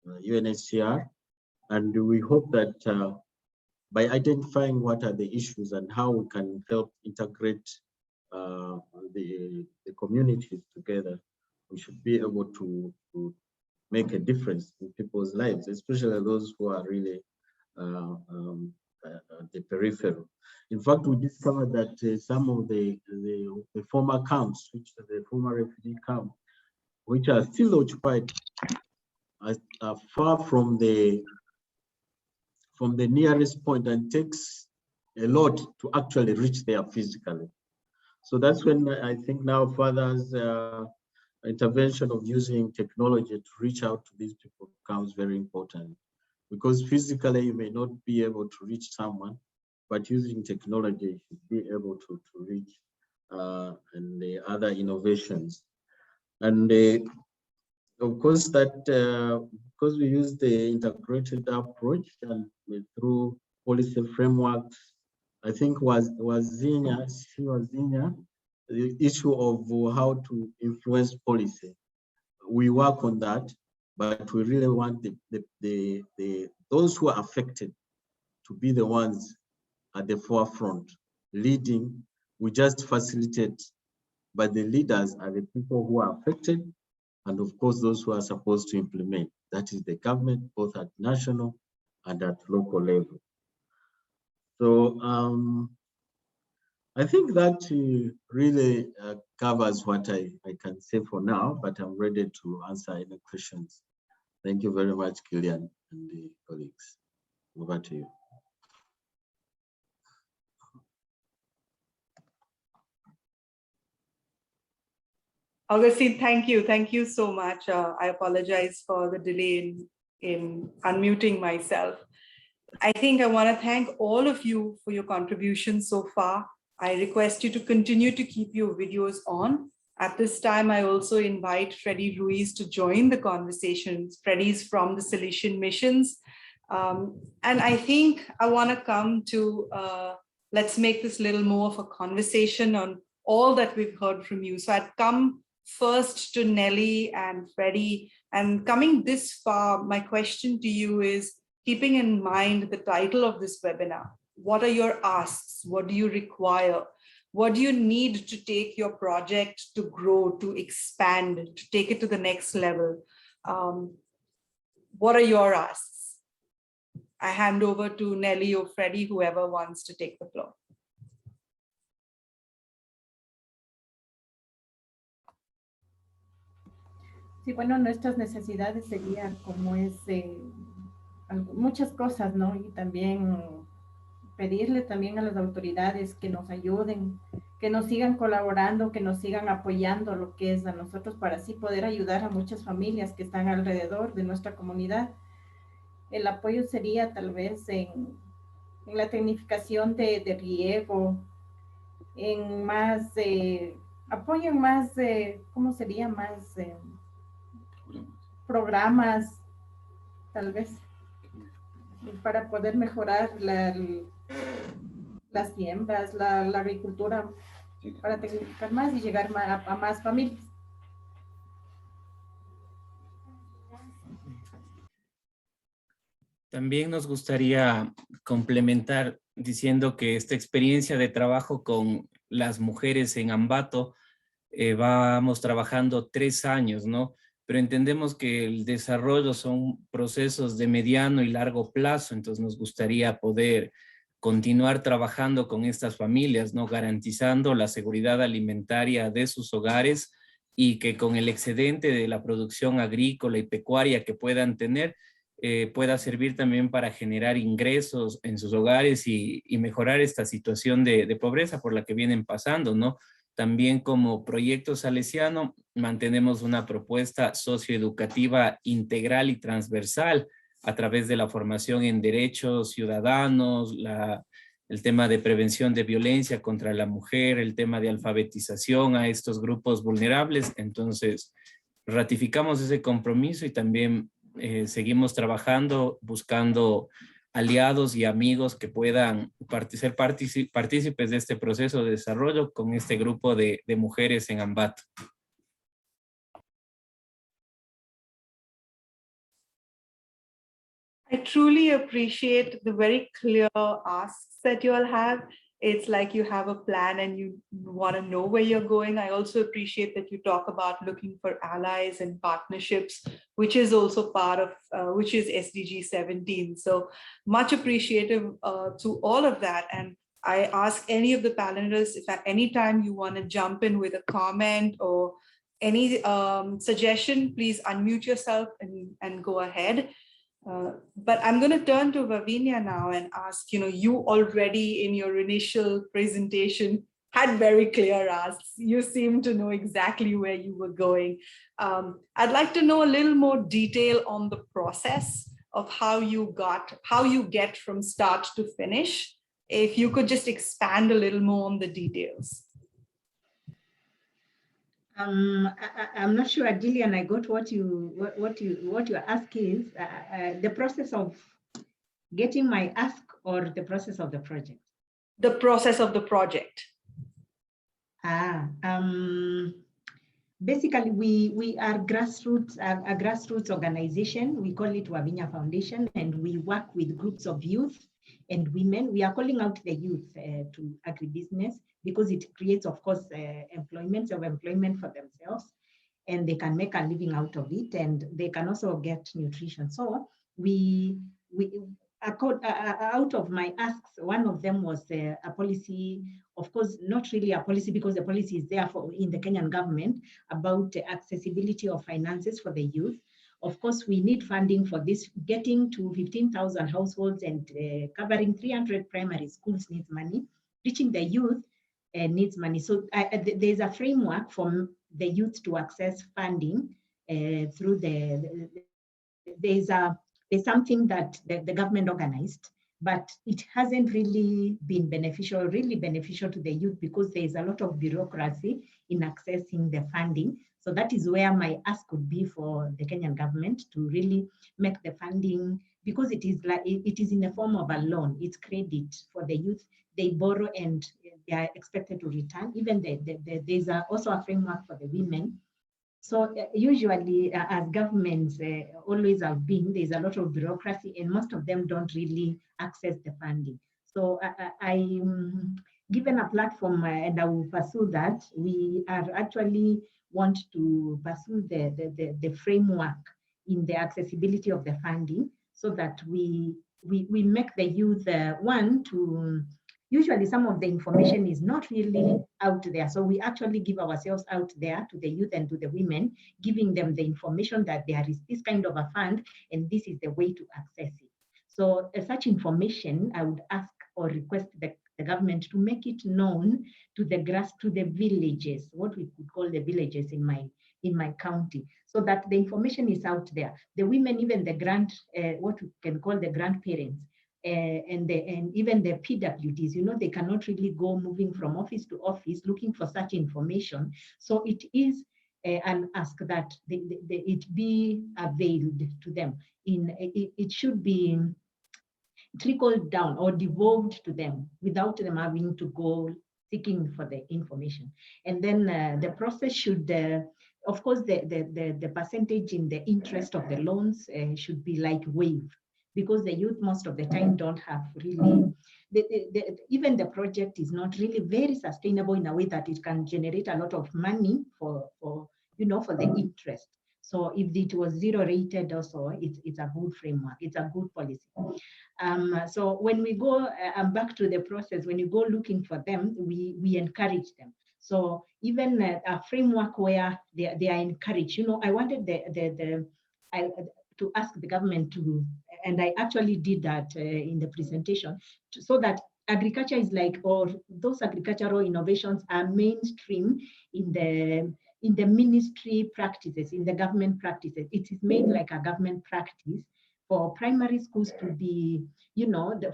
UNHCR, and we hope that by identifying what are the issues and how we can help integrate the communities together, we should be able to make a difference in people's lives, especially those who are really the peripheral. In fact, we discovered that some of the former camps, which are the former refugee camps, which are still occupied, are far from the nearest point, and takes a lot to actually reach there physically. So that's when I think now further's intervention of using technology to reach out to these people becomes very important, because physically you may not be able to reach someone, but using technology you should be able to reach and the other innovations. And of course that because we use the integrated approach and through policy frameworks, I think was Zinya, the issue of how to influence policy. We work on that, but we really want those who are affected to be the ones at the forefront, leading. We just facilitate, but the leaders are the people who are affected, and of course those who are supposed to implement. That is the government, both at national and at local level. So I think that really covers what I can say for now, but I'm ready to answer any questions. Thank you very much, Kilian and the colleagues. Over to you. Augustine, thank you. Thank you so much. I apologize for the delay in unmuting myself. I think I want to thank all of you for your contributions so far. I request you to continue to keep your videos on. At this time, I also invite Freddie Ruiz to join the conversations. Freddie's from the Cilician Missions. And I think I want to come to, let's make this a little more of a conversation on all that we've heard from you. So I'd come first to Nelly and Freddie. And coming this far, my question to you is, keeping in mind the title of this webinar, what are your asks? What do you require? What do you need to take your project to grow, to expand, to take it to the next level? What are your asks? I hand over to Nelly or Freddie, whoever wants to take the floor. Sí, bueno, nuestras necesidades serían como es muchas cosas, ¿no? Y también pedirle también a las autoridades que nos ayuden, que nos sigan colaborando, que nos sigan apoyando lo que es a nosotros para así poder ayudar a muchas familias que están alrededor de nuestra comunidad. El apoyo sería tal vez en la tecnificación de riego, en más, apoyo en más, ¿cómo sería? Más programas, tal vez, para poder mejorar las siembras, la agricultura, para tecnificar más y llegar a más familias. También nos gustaría complementar diciendo que esta experiencia de trabajo con las mujeres en Ambato vamos trabajando 3 años, ¿no? Pero entendemos que el desarrollo son procesos de mediano y largo plazo, entonces nos gustaría poder continuar trabajando con estas familias, ¿no? Garantizando la seguridad alimentaria de sus hogares y que con el excedente de la producción agrícola y pecuaria que puedan tener, pueda servir también para generar ingresos en sus hogares y mejorar esta situación de pobreza por la que vienen pasando, ¿no? También como Proyecto Salesiano mantenemos una propuesta socioeducativa integral y transversal a través de la formación en derechos ciudadanos, el tema de prevención de violencia contra la mujer, el tema de alfabetización a estos grupos vulnerables. Entonces, ratificamos ese compromiso y también seguimos trabajando, buscando aliados y amigos que puedan ser partícipes de este proceso de desarrollo con este grupo de mujeres en Ambato. I truly appreciate the very clear asks that you all have. It's like you have a plan and you want to know where you're going. I also appreciate that you talk about looking for allies and partnerships, which is also part of, which is SDG 17. So much appreciative to all of that. And I ask any of the panelists, if at any time you want to jump in with a comment or any suggestion, please unmute yourself and go ahead. But I'm going to turn to Vavinia now and ask, you already in your initial presentation had very clear asks. You seem to know exactly where you were going. I'd like to know a little more detail on the process of how you get from start to finish. If you could just expand a little more on the details. I'm not sure, Gillian, I got what your ask is. The process of getting my ask or the process of the project? The process of the project. Basically, we are a grassroots organization. We call it Wavinya Foundation, and we work with groups of youth and women. We are calling out the youth to agribusiness because it creates, of course, employment for themselves, and they can make a living out of it, and they can also get nutrition. So out of my asks, one of them was a policy, of course, not really a policy because the policy is there in the Kenyan government about the accessibility of finances for the youth. Of course, we need funding for this. Getting to 15,000 households and covering 300 primary schools needs money. Reaching the youth needs money. So there's a framework for the youth to access funding through there's something that the government organized, but it hasn't really been beneficial to the youth because there's a lot of bureaucracy in accessing the funding. So that is where my ask would be for the Kenyan government to really make the funding, because it is in the form of a loan. It's credit for the youth. They borrow and they are expected to return. Even there's also a framework for the women. So usually, as governments always have been, there's a lot of bureaucracy, and most of them don't really access the funding. So I'm given a platform, and I will pursue that. We are actually want to pursue the framework in the accessibility of the funding, so that we make the youth one to. Usually some of the information is not really out there. So we actually give ourselves out there to the youth and to the women, giving them the information that there is this kind of a fund and this is the way to access it. So such information, I would ask or request the government to make it known to the villages, what we could call the villages in my county, so that the information is out there. The women, even the what we can call the grandparents, and even the PWDs, they cannot really go moving from office to office looking for such information. So it is an ask that it be availed to them. It should be trickled down or devolved to them without them having to go seeking for the information. And then the process should, of course, the percentage in the interest of the loans should be like waived. because the youth most of the time don't have really, even the project is not really very sustainable in a way that it can generate a lot of money for the interest. So if it was zero rated also, it's a good framework, it's a good policy. So when we go back to the process, when you go looking for them, we encourage them. So even a framework where they are encouraged, I wanted to ask the government to, and I actually did that in the presentation, so that agriculture is like, or those agricultural innovations are mainstream in the ministry practices, in the government practices. It is made like a government practice for primary schools to be,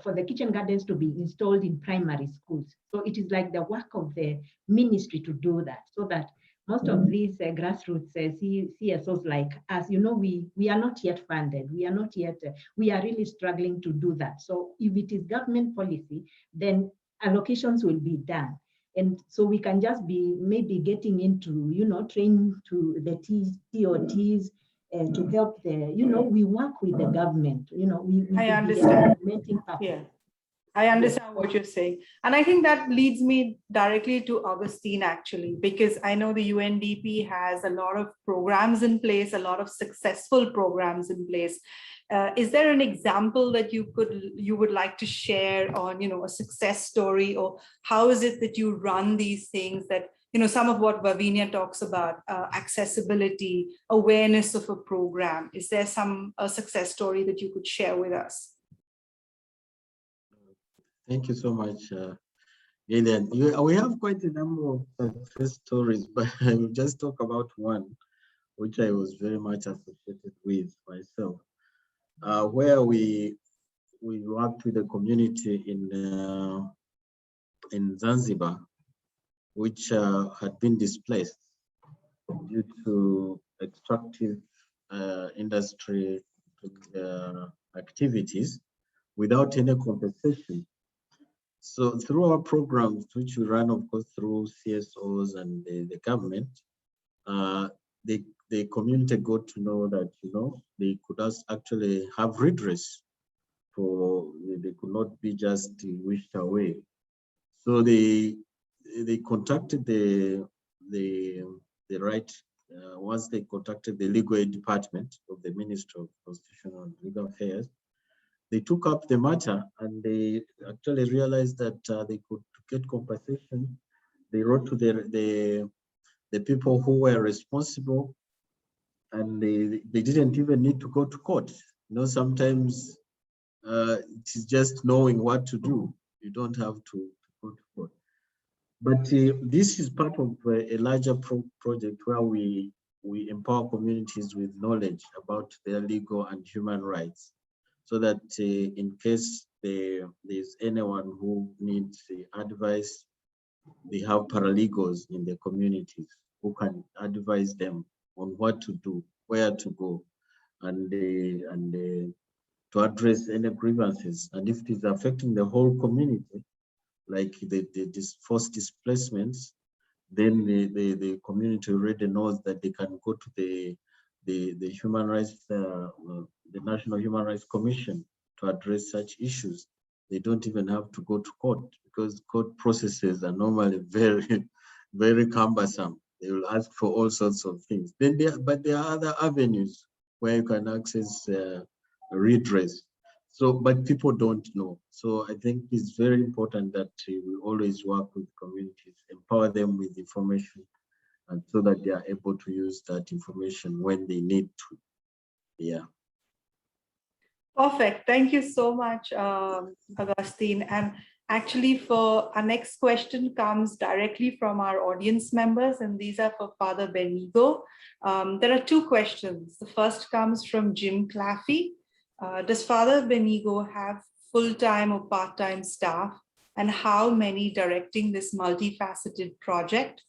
for the kitchen gardens to be installed in primary schools. So it is like the work of the ministry to do that, so that most of these grassroots CSOs like us, we are not yet funded. We are not yet, we are really struggling to do that. So if it is government policy, then allocations will be done. And so we can just be maybe getting into, training to the TOTs to help we work with the government, I understand. Yeah. I understand what you're saying. And I think that leads me directly to Augustine, actually, because I know the UNDP has a lot of programs in place, a lot of successful programs in place. Is there an example that you would like to share on, a success story, or how is it that you run these things that, some of what Vavinia talks about, accessibility, awareness of a program? Is there a success story that you could share with us? Thank you so much, Gillian. We have quite a number of success stories, but I will just talk about one, which I was very much associated with myself, where we worked with a community in Zanzibar, which had been displaced due to extractive industry activities without any compensation. So through our programs, which we run, of course, through CSOs and the government, the community got to know that, they could actually have redress they could not be just wished away. So they contacted the right, once they contacted the legal aid department of the Ministry of Constitutional and Legal Affairs, they took up the matter and they actually realized that they could get compensation. They wrote to the people who were responsible, and they didn't even need to go to court. Sometimes it is just knowing what to do. You don't have to go to court. But this is part of a larger project where we empower communities with knowledge about their legal and human rights, so that in case there's anyone who needs advice, they have paralegals in the communities who can advise them on what to do, where to go, and to address any grievances. And if it is affecting the whole community, like this forced displacements, then the community already knows that they can go to the human rights, the National Human Rights Commission to address such issues. They don't even have to go to court, because court processes are normally very, very cumbersome. They will ask for all sorts of things. But there are other avenues where you can access redress. So, but people don't know. So I think it's very important that we always work with communities, empower them with information, and so that they are able to use that information when they need to. Yeah. Perfect. Thank you so much, Augustine. And actually, for our next question comes directly from our audience members, and these are for Father Benigo. There are two questions. The first comes from Jim Claffey. Does Father Benigo have full-time or part-time staff, and how many directing this multifaceted project,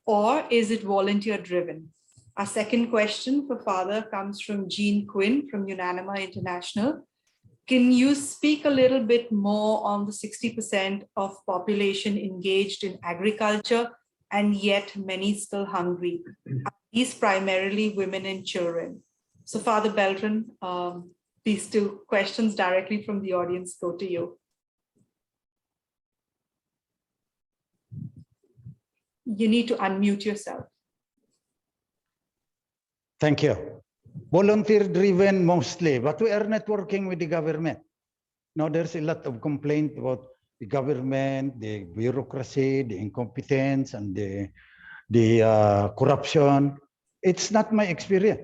or is it volunteer-driven? Our second question for Father comes from Jean Quinn from Unanima International. Can you speak a little bit more on the 60% of population engaged in agriculture and yet many still hungry? Are these primarily women and children? So Father Beltran, these two questions directly from the audience go to you. You need to unmute yourself. Thank you. Volunteer-driven mostly, but we are not working with the government. Now, there's a lot of complaint about the government, the bureaucracy, the incompetence, and the corruption. It's not my experience.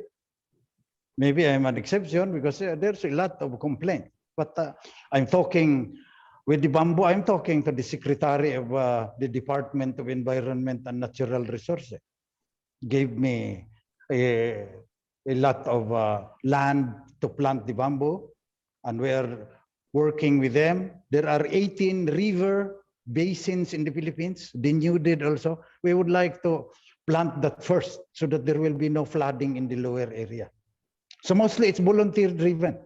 Maybe I'm an exception because there's a lot of complaint. But I'm talking with the bamboo. I'm talking to the secretary of the Department of Environment and Natural Resources. Gave me a lot of land to plant the bamboo, and we are working with them. There are 18 river basins in the Philippines. The new did also. We would like to plant that first so that there will be no flooding in the lower area. So mostly it's volunteer driven,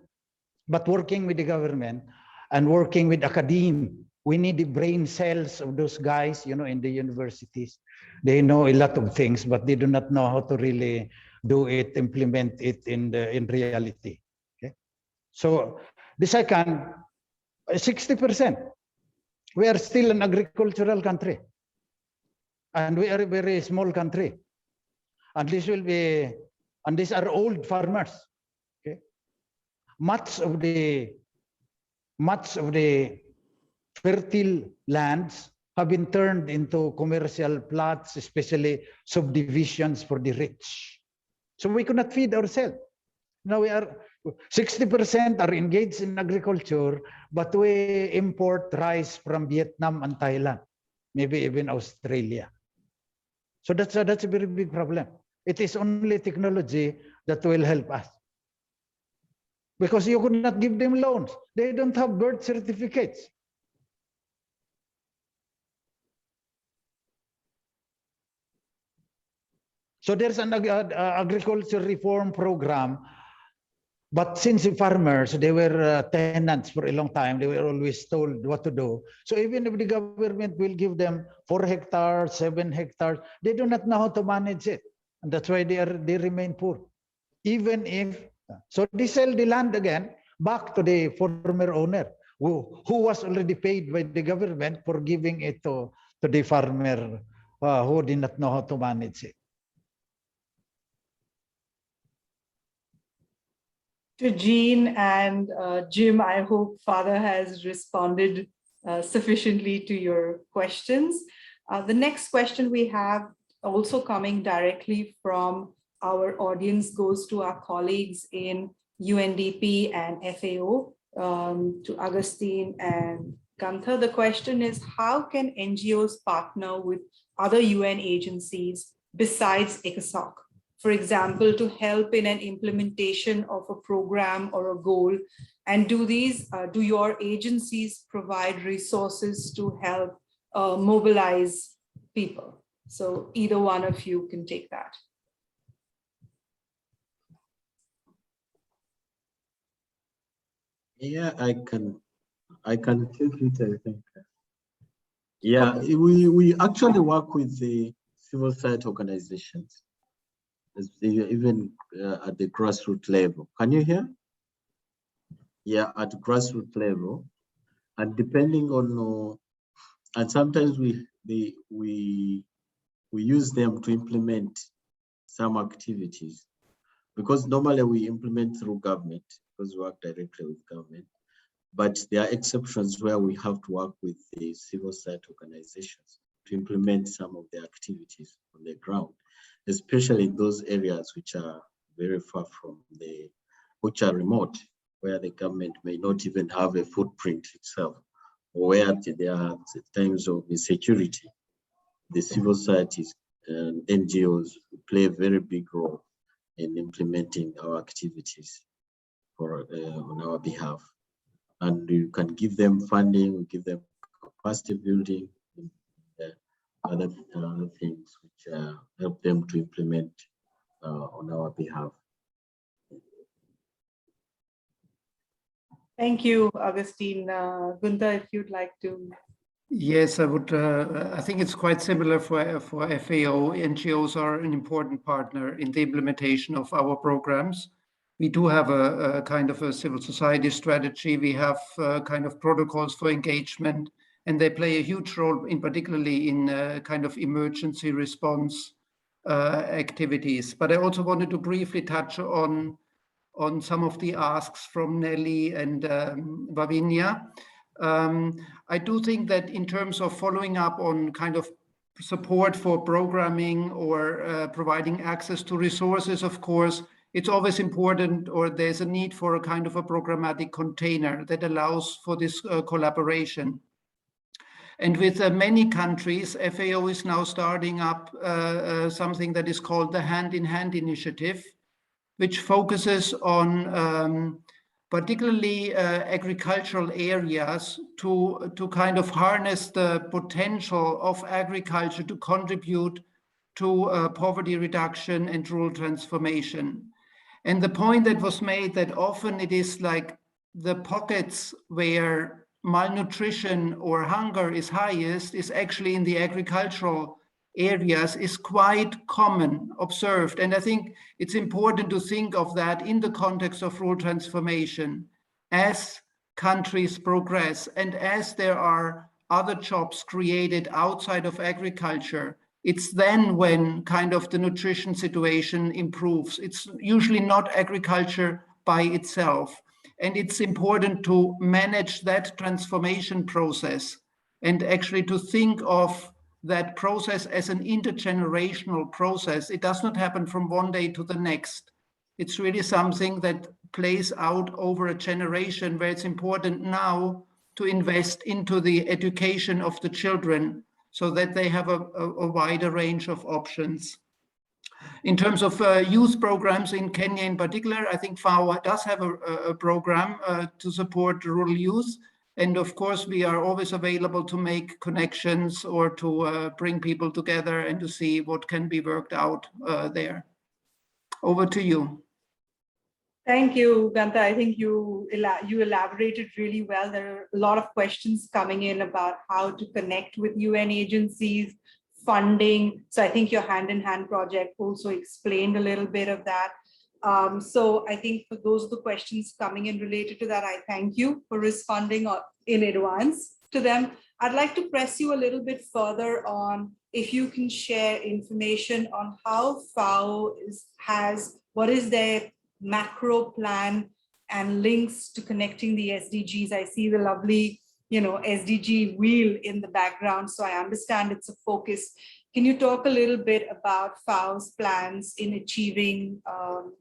but working with the government and working with academia. We need the brain cells of those guys, you know, in the universities. They know a lot of things, but they do not know how to really do it, implement it in reality. Okay. So the second, 60%. We are still an agricultural country, and we are a very small country. And this will be, and these are old farmers. Okay. Much of the fertile lands have been turned into commercial plots, especially subdivisions for the rich. So we could not feed ourselves. Now we are 60% are engaged in agriculture, but we import rice from Vietnam and Thailand, maybe even Australia. So that's a very big problem. It is only technology that will help us. Because you could not give them loans. They don't have birth certificates. So there's an agriculture reform program, but since the farmers, they were tenants for a long time, they were always told what to do. So even if the government will give them 4 hectares, 7 hectares, they do not know how to manage it. And that's why they remain poor. Even if, so they sell the land again back to the former owner, who was already paid by the government for giving it to the farmer who did not know how to manage it. To Jean and Jim, I hope Father has responded sufficiently to your questions. The next question we have, also coming directly from our audience, goes to our colleagues in UNDP and FAO, to Augustine and Gunther. The question is, how can NGOs partner with other UN agencies besides ECOSOC? For example, to help in an implementation of a program or a goal? And do your agencies provide resources to help mobilize people? So either one of you can take that. Yeah, I can take it, I think. Yeah, we actually work with the civil society organizations, even at the grassroots level. Can you hear? Yeah, at grassroots level, and depending on, and sometimes we use them to implement some activities, because normally we implement through government because we work directly with government. But there are exceptions where we have to work with the civil society organizations to implement some of the activities on the ground, especially in those areas which are very far from which are remote, where the government may not even have a footprint itself, or where there are times of insecurity. The civil societies and NGOs play a very big role in implementing our activities on our behalf. And you can give them funding, we give them capacity building, other things which help them to implement on our behalf. Thank you, Augustine. Gunther, if you'd like to. Yes, I would. I think it's quite similar for FAO. NGOs are an important partner in the implementation of our programs. We do have a kind of a civil society strategy. We have kind of protocols for engagement, and they play a huge role, in particularly in kind of emergency response activities. But I also wanted to briefly touch on some of the asks from Nelly and Vavinia. I do think that in terms of following up on kind of support for programming or providing access to resources, of course, it's always important, or there's a need for a kind of a programmatic container that allows for this collaboration. And with many countries, FAO is now starting up something that is called the Hand-in-Hand Initiative, which focuses on particularly agricultural areas to kind of harness the potential of agriculture to contribute to poverty reduction and rural transformation. And the point that was made that often it is like the pockets where malnutrition or hunger is highest is actually in the agricultural areas is quite common, observed. And I think it's important to think of that in the context of rural transformation as countries progress and as there are other jobs created outside of agriculture. It's then when kind of the nutrition situation improves. It's usually not agriculture by itself. And it's important to manage that transformation process and actually to think of that process as an intergenerational process. It does not happen from one day to the next. It's really something that plays out over a generation, where it's important now to invest into the education of the children so that they have a wider range of options. In terms of youth programs in Kenya in particular, I think FAO does have a program to support rural youth. And of course, we are always available to make connections or to bring people together and to see what can be worked out there. Over to you. Thank you, Ganta. I think you elaborated really well. There are a lot of questions coming in about how to connect with UN agencies, funding. So I think your hand-in-hand project also explained a little bit of that. So I think for those of the questions coming in related to that, I thank you for responding in advance to them. I'd like to press you a little bit further on if you can share information on how FAO has, what is their macro plan and links to connecting the SDGs. I see the lovely, SDG wheel in the background, so I understand it's a focus. Can you talk a little bit about FAO's plans in achieving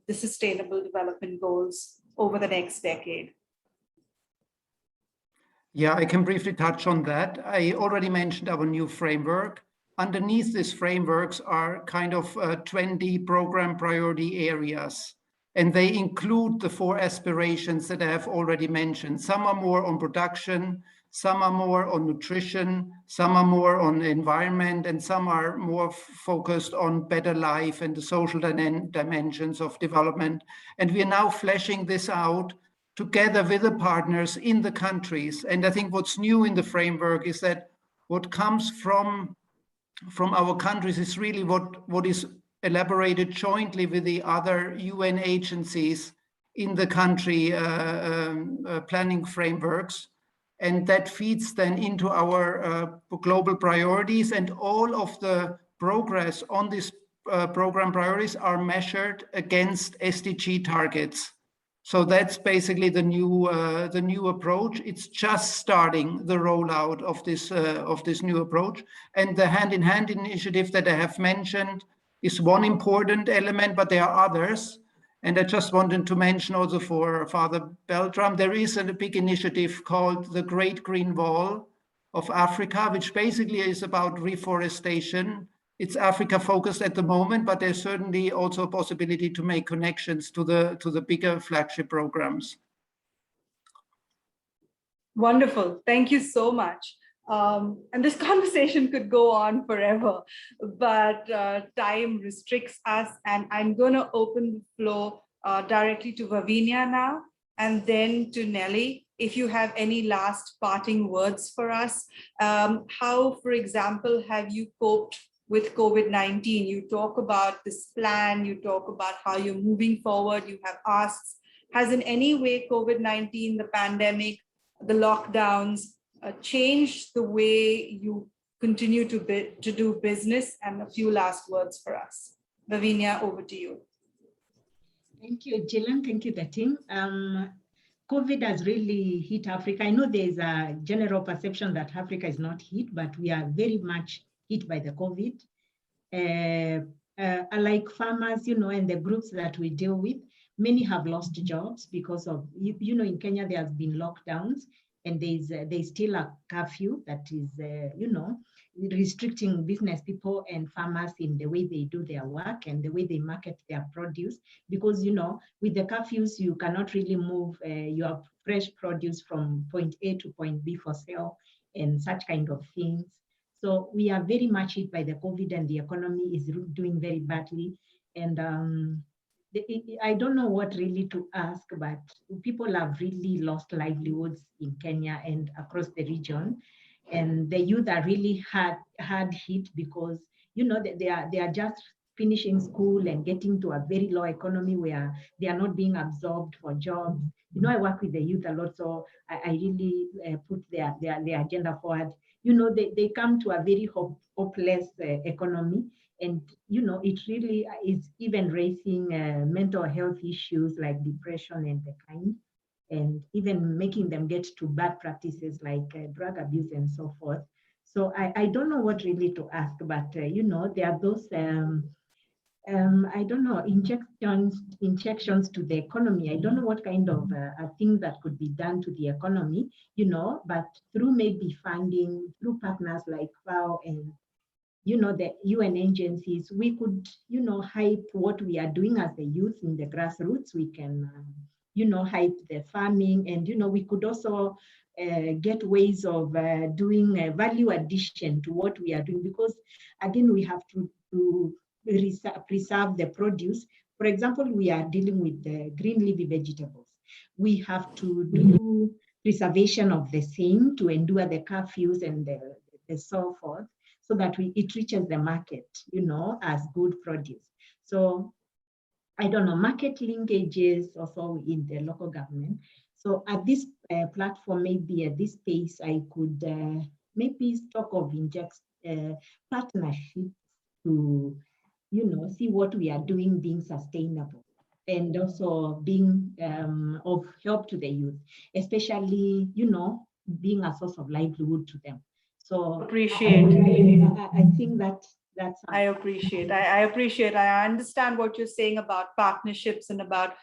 the Sustainable Development Goals over the next decade? Yeah, I can briefly touch on that. I already mentioned our new framework. Underneath these frameworks are kind of 20 program priority areas. And they include the 4 aspirations that I have already mentioned. Some are more on production, some are more on nutrition, some are more on the environment, and some are more focused on better life and the social dimensions of development. And we are now fleshing this out together with the partners in the countries. And I think what's new in the framework is that what comes from our countries is really what is elaborated jointly with the other UN agencies in the country planning frameworks. And that feeds then into our global priorities, and all of the progress on these program priorities are measured against SDG targets. So that's basically the new approach. It's just starting the rollout of this new approach. And the hand-in-hand initiative that I have mentioned is one important element, but there are others. And I just wanted to mention also for Father Beltram, there is a big initiative called the Great Green Wall of Africa, which basically is about reforestation. It's Africa focused at the moment, but there's certainly also a possibility to make connections to the bigger flagship programs. Wonderful. Thank you so much. And this conversation could go on forever, but time restricts us, and I'm going to open the floor directly to Vavinia now, and then to Nelly. If you have any last parting words for us, how, for example, have you coped with COVID-19. You talk about this plan, you talk about how you're moving forward, you have asks. Has in any way COVID-19, the pandemic, the lockdowns, changed the way you continue to do business? And a few last words for us. Lavinia, over to you. Thank you, Gillian. Thank you, the team. COVID has really hit Africa. I know there's a general perception that Africa is not hit, but we are very much hit by the COVID. Like farmers, and the groups that we deal with, many have lost jobs because of, in Kenya, there has been lockdowns, and there's still a curfew that is, restricting business people and farmers in the way they do their work and the way they market their produce. Because, with the curfews, you cannot really move your fresh produce from point A to point B for sale and such kind of things. So we are very much hit by the COVID, and the economy is doing very badly. And I don't know what really to ask, but people have really lost livelihoods in Kenya and across the region. And the youth are really hard hit because, they are just finishing school and getting to a very low economy where they are not being absorbed for jobs. I work with the youth a lot, so I really put their agenda forward. They come to a very hopeless economy, and it really is even raising mental health issues like depression and the kind, and even making them get to bad practices like drug abuse and so forth. So I don't know what really to ask, but there are those I don't know, injections to the economy. I don't know what kind of things that could be done to the economy, but through maybe funding, through partners like FAO and, the UN agencies, we could, hype what we are doing as the youth in the grassroots. We can, hype the farming, and, we could also get ways of doing value addition to what we are doing, because again, we have to preserve the produce. For example, we are dealing with the green leafy vegetables. We have to do preservation of the same to endure the curfews and the so forth, so that it reaches the market, as good produce. So I don't know, market linkages also in the local government. So at this platform, maybe at this space, I could maybe talk of partnerships to, see what we are doing being sustainable, and also being of help to the youth, especially, being a source of livelihood to them. So appreciate. I think that's. I appreciate. I understand what you're saying about partnerships and about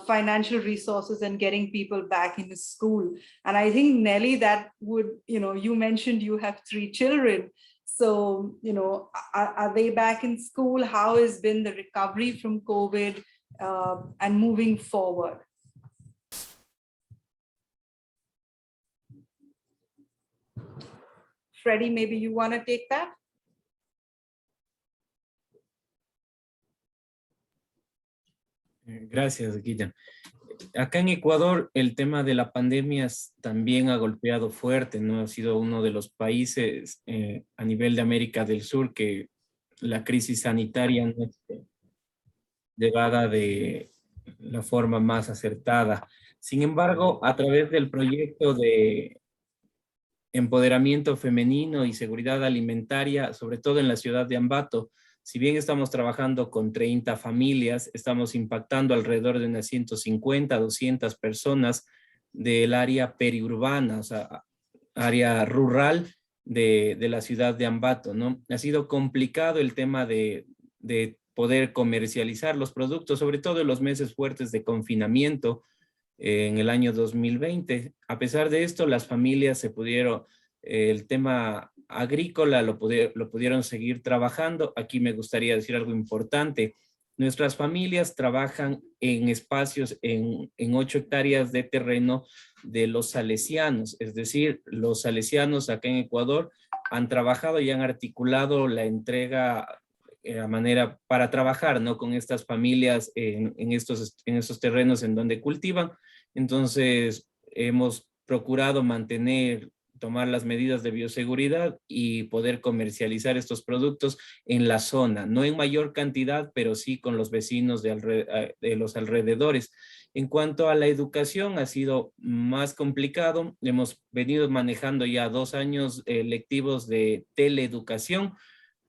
financial resources and getting people back into school. And I think, Nelly, that would, you mentioned you have 3 children. So, are they back in school? How has been the recovery from COVID and moving forward? Freddie, maybe you want to take that? Gracias, Guilla. Acá en Ecuador, el tema de la pandemia también ha golpeado fuerte, ¿no? Ha sido uno de los países a nivel de América del Sur que la crisis sanitaria no es llevada de la forma más acertada. Sin embargo, a través del proyecto de empoderamiento femenino y seguridad alimentaria, sobre todo en la ciudad de Ambato, si bien estamos trabajando con 30 familias, estamos impactando alrededor de unas 150, 200 personas del área periurbana, o sea, área rural de la ciudad de Ambato, ¿no? Ha sido complicado el tema de poder comercializar los productos, sobre todo en los meses fuertes de confinamiento en el año 2020. A pesar de esto, las familias se pudieron, el tema agrícola lo pudieron seguir trabajando. Aquí me gustaría decir algo importante. Nuestras familias trabajan en espacios, en 8 hectáreas de terreno de los salesianos. Es decir, los salesianos acá en Ecuador han trabajado y han articulado la entrega a manera para trabajar, ¿no? Con estas familias en estos terrenos en donde cultivan. Entonces, hemos procurado mantener tomar las medidas de bioseguridad y poder comercializar estos productos en la zona, no en mayor cantidad, pero sí con los vecinos de los alrededores. En cuanto a la educación, ha sido más complicado. Hemos venido manejando ya 2 años lectivos de teleeducación,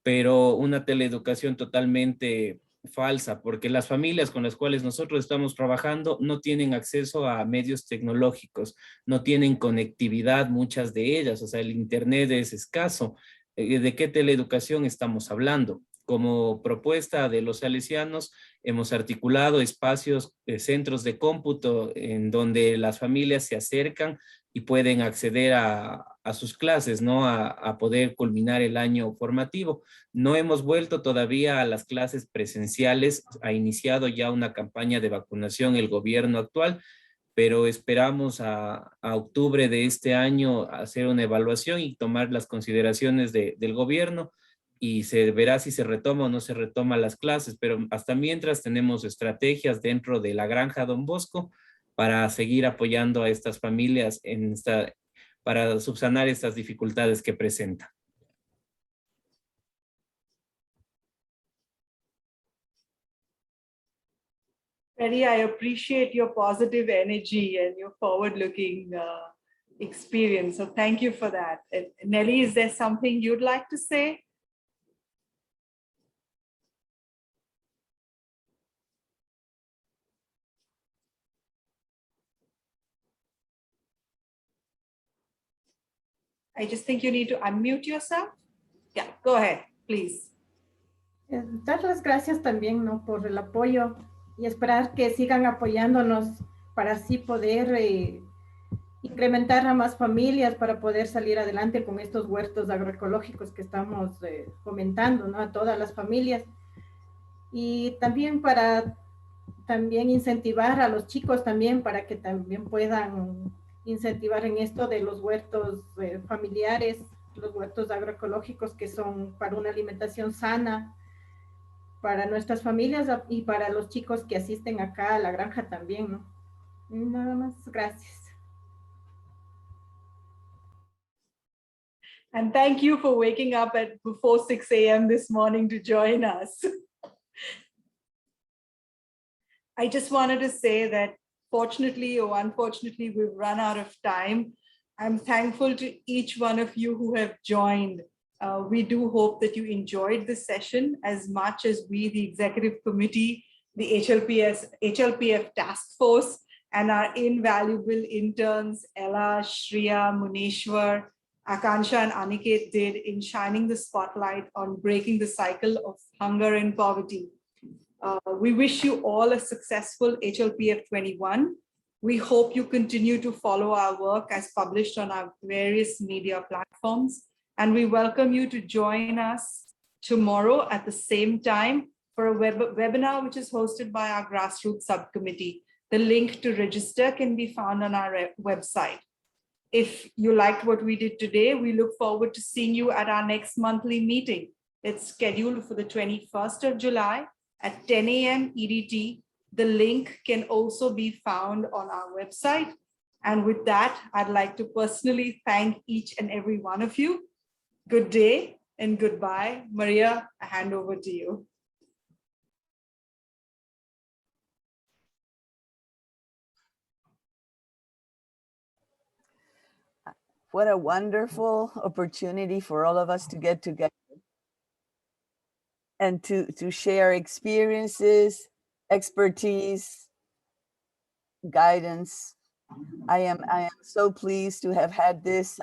pero una teleeducación totalmente falsa, porque las familias con las cuales nosotros estamos trabajando no tienen acceso a medios tecnológicos, no tienen conectividad, muchas de ellas, o sea, el internet es escaso. ¿De qué teleeducación estamos hablando? Como propuesta de los salesianos, hemos articulado espacios, centros de cómputo en donde las familias se acercan y pueden acceder a sus clases, ¿no? A poder culminar el año formativo. No hemos vuelto todavía a las clases presenciales, ha iniciado ya una campaña de vacunación el gobierno actual, pero esperamos a octubre de este año hacer una evaluación y tomar las consideraciones del gobierno y se verá si se retoma o no se retoma las clases, pero hasta mientras tenemos estrategias dentro de la Granja Don Bosco para seguir apoyando a estas familias para subsanar estas dificultades que presentan. Freddie, I appreciate your positive energy and your forward-looking experience. So thank you for that. And Nelly, is there something you'd like to say? I just think you need to unmute yourself. Yeah, go ahead, please. Dar las gracias también, ¿no? Por el apoyo y esperar que sigan apoyándonos para así poder incrementar a más familias para poder salir adelante con estos huertos agroecológicos que estamos fomentando, ¿no? A todas las familias. Y también para incentivar a los chicos también para que también puedan incentivar en esto de los huertos familiares, los huertos agroecológicos que son para una alimentación sana para nuestras familias y para los chicos que asisten acá a la granja también, ¿no? Nada más, gracias. And thank you for waking up before 6 a.m. this morning to join us. I just wanted to say that fortunately or unfortunately, we've run out of time. I'm thankful to each one of you who have joined. We do hope that you enjoyed this session as much as we, the Executive Committee, the HLPF Task Force, and our invaluable interns, Ella, Shriya, Muneshwar, Akansha, and Aniket did in shining the spotlight on breaking the cycle of hunger and poverty. We wish you all a successful HLPF 21. We hope you continue to follow our work as published on our various media platforms. And we welcome you to join us tomorrow at the same time for a webinar which is hosted by our grassroots subcommittee. The link to register can be found on our website. If you liked what we did today, we look forward to seeing you at our next monthly meeting. It's scheduled for the 21st of July at 10 a.m. EDT. The link can also be found on our website. And with that, I'd like to personally thank each and every one of you. Good day and goodbye. Maria, I hand over to you. What a wonderful opportunity for all of us to get together and to share experiences, expertise, guidance. I am so pleased to have had this.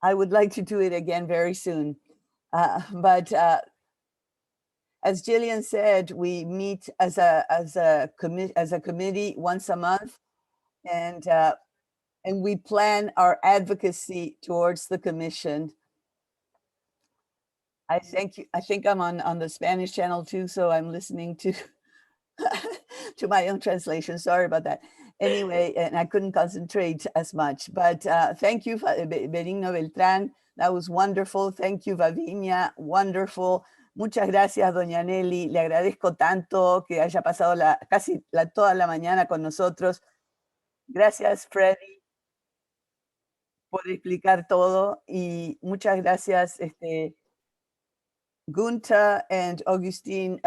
I would like to do it again very soon. But as Jillian said, we meet as a committee once a month, and we plan our advocacy towards the commission. I think I'm on the Spanish channel too, so I'm listening to to my own translation. Sorry about that. Anyway, and I couldn't concentrate as much, but thank you, Benigno Beltrán. That was wonderful. Thank you, Vavinia. Wonderful. Muchas gracias, doña Nelly. Le agradezco tanto que haya pasado casi toda la mañana con nosotros. Gracias, Freddy. por explicar todo y muchas gracias, Gunta and Augustine.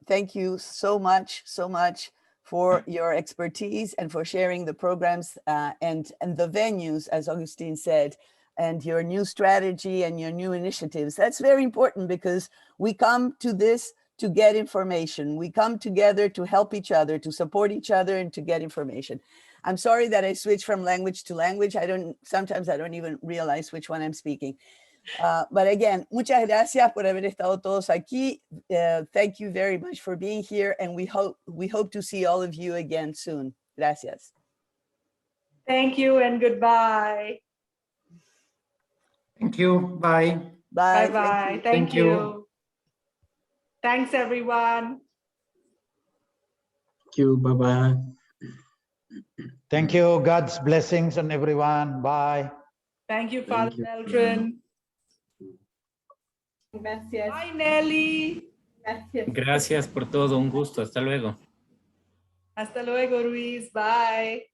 Thank you so much for your expertise and for sharing the programs and the venues, as Augustine said, and your new strategy and your new initiatives. That's very important because we come to this to get information. We come together to help each other, to support each other, and to get information. I'm sorry that I switched from language to language. Sometimes I don't even realize which one I'm speaking. But again, muchas gracias por haber estado todos aquí. Thank you very much for being here, and we hope to see all of you again soon. Gracias. Thank you and goodbye. Thank you. Bye. Bye. Bye. Thank you. Thanks, everyone. Thank you. Bye-bye. Thank you. God's blessings on everyone. Bye. Thank you, Father Beltran. Gracias. Bye, Nelly. Gracias. Gracias por todo. Un gusto. Hasta luego. Hasta luego, Ruiz. Bye.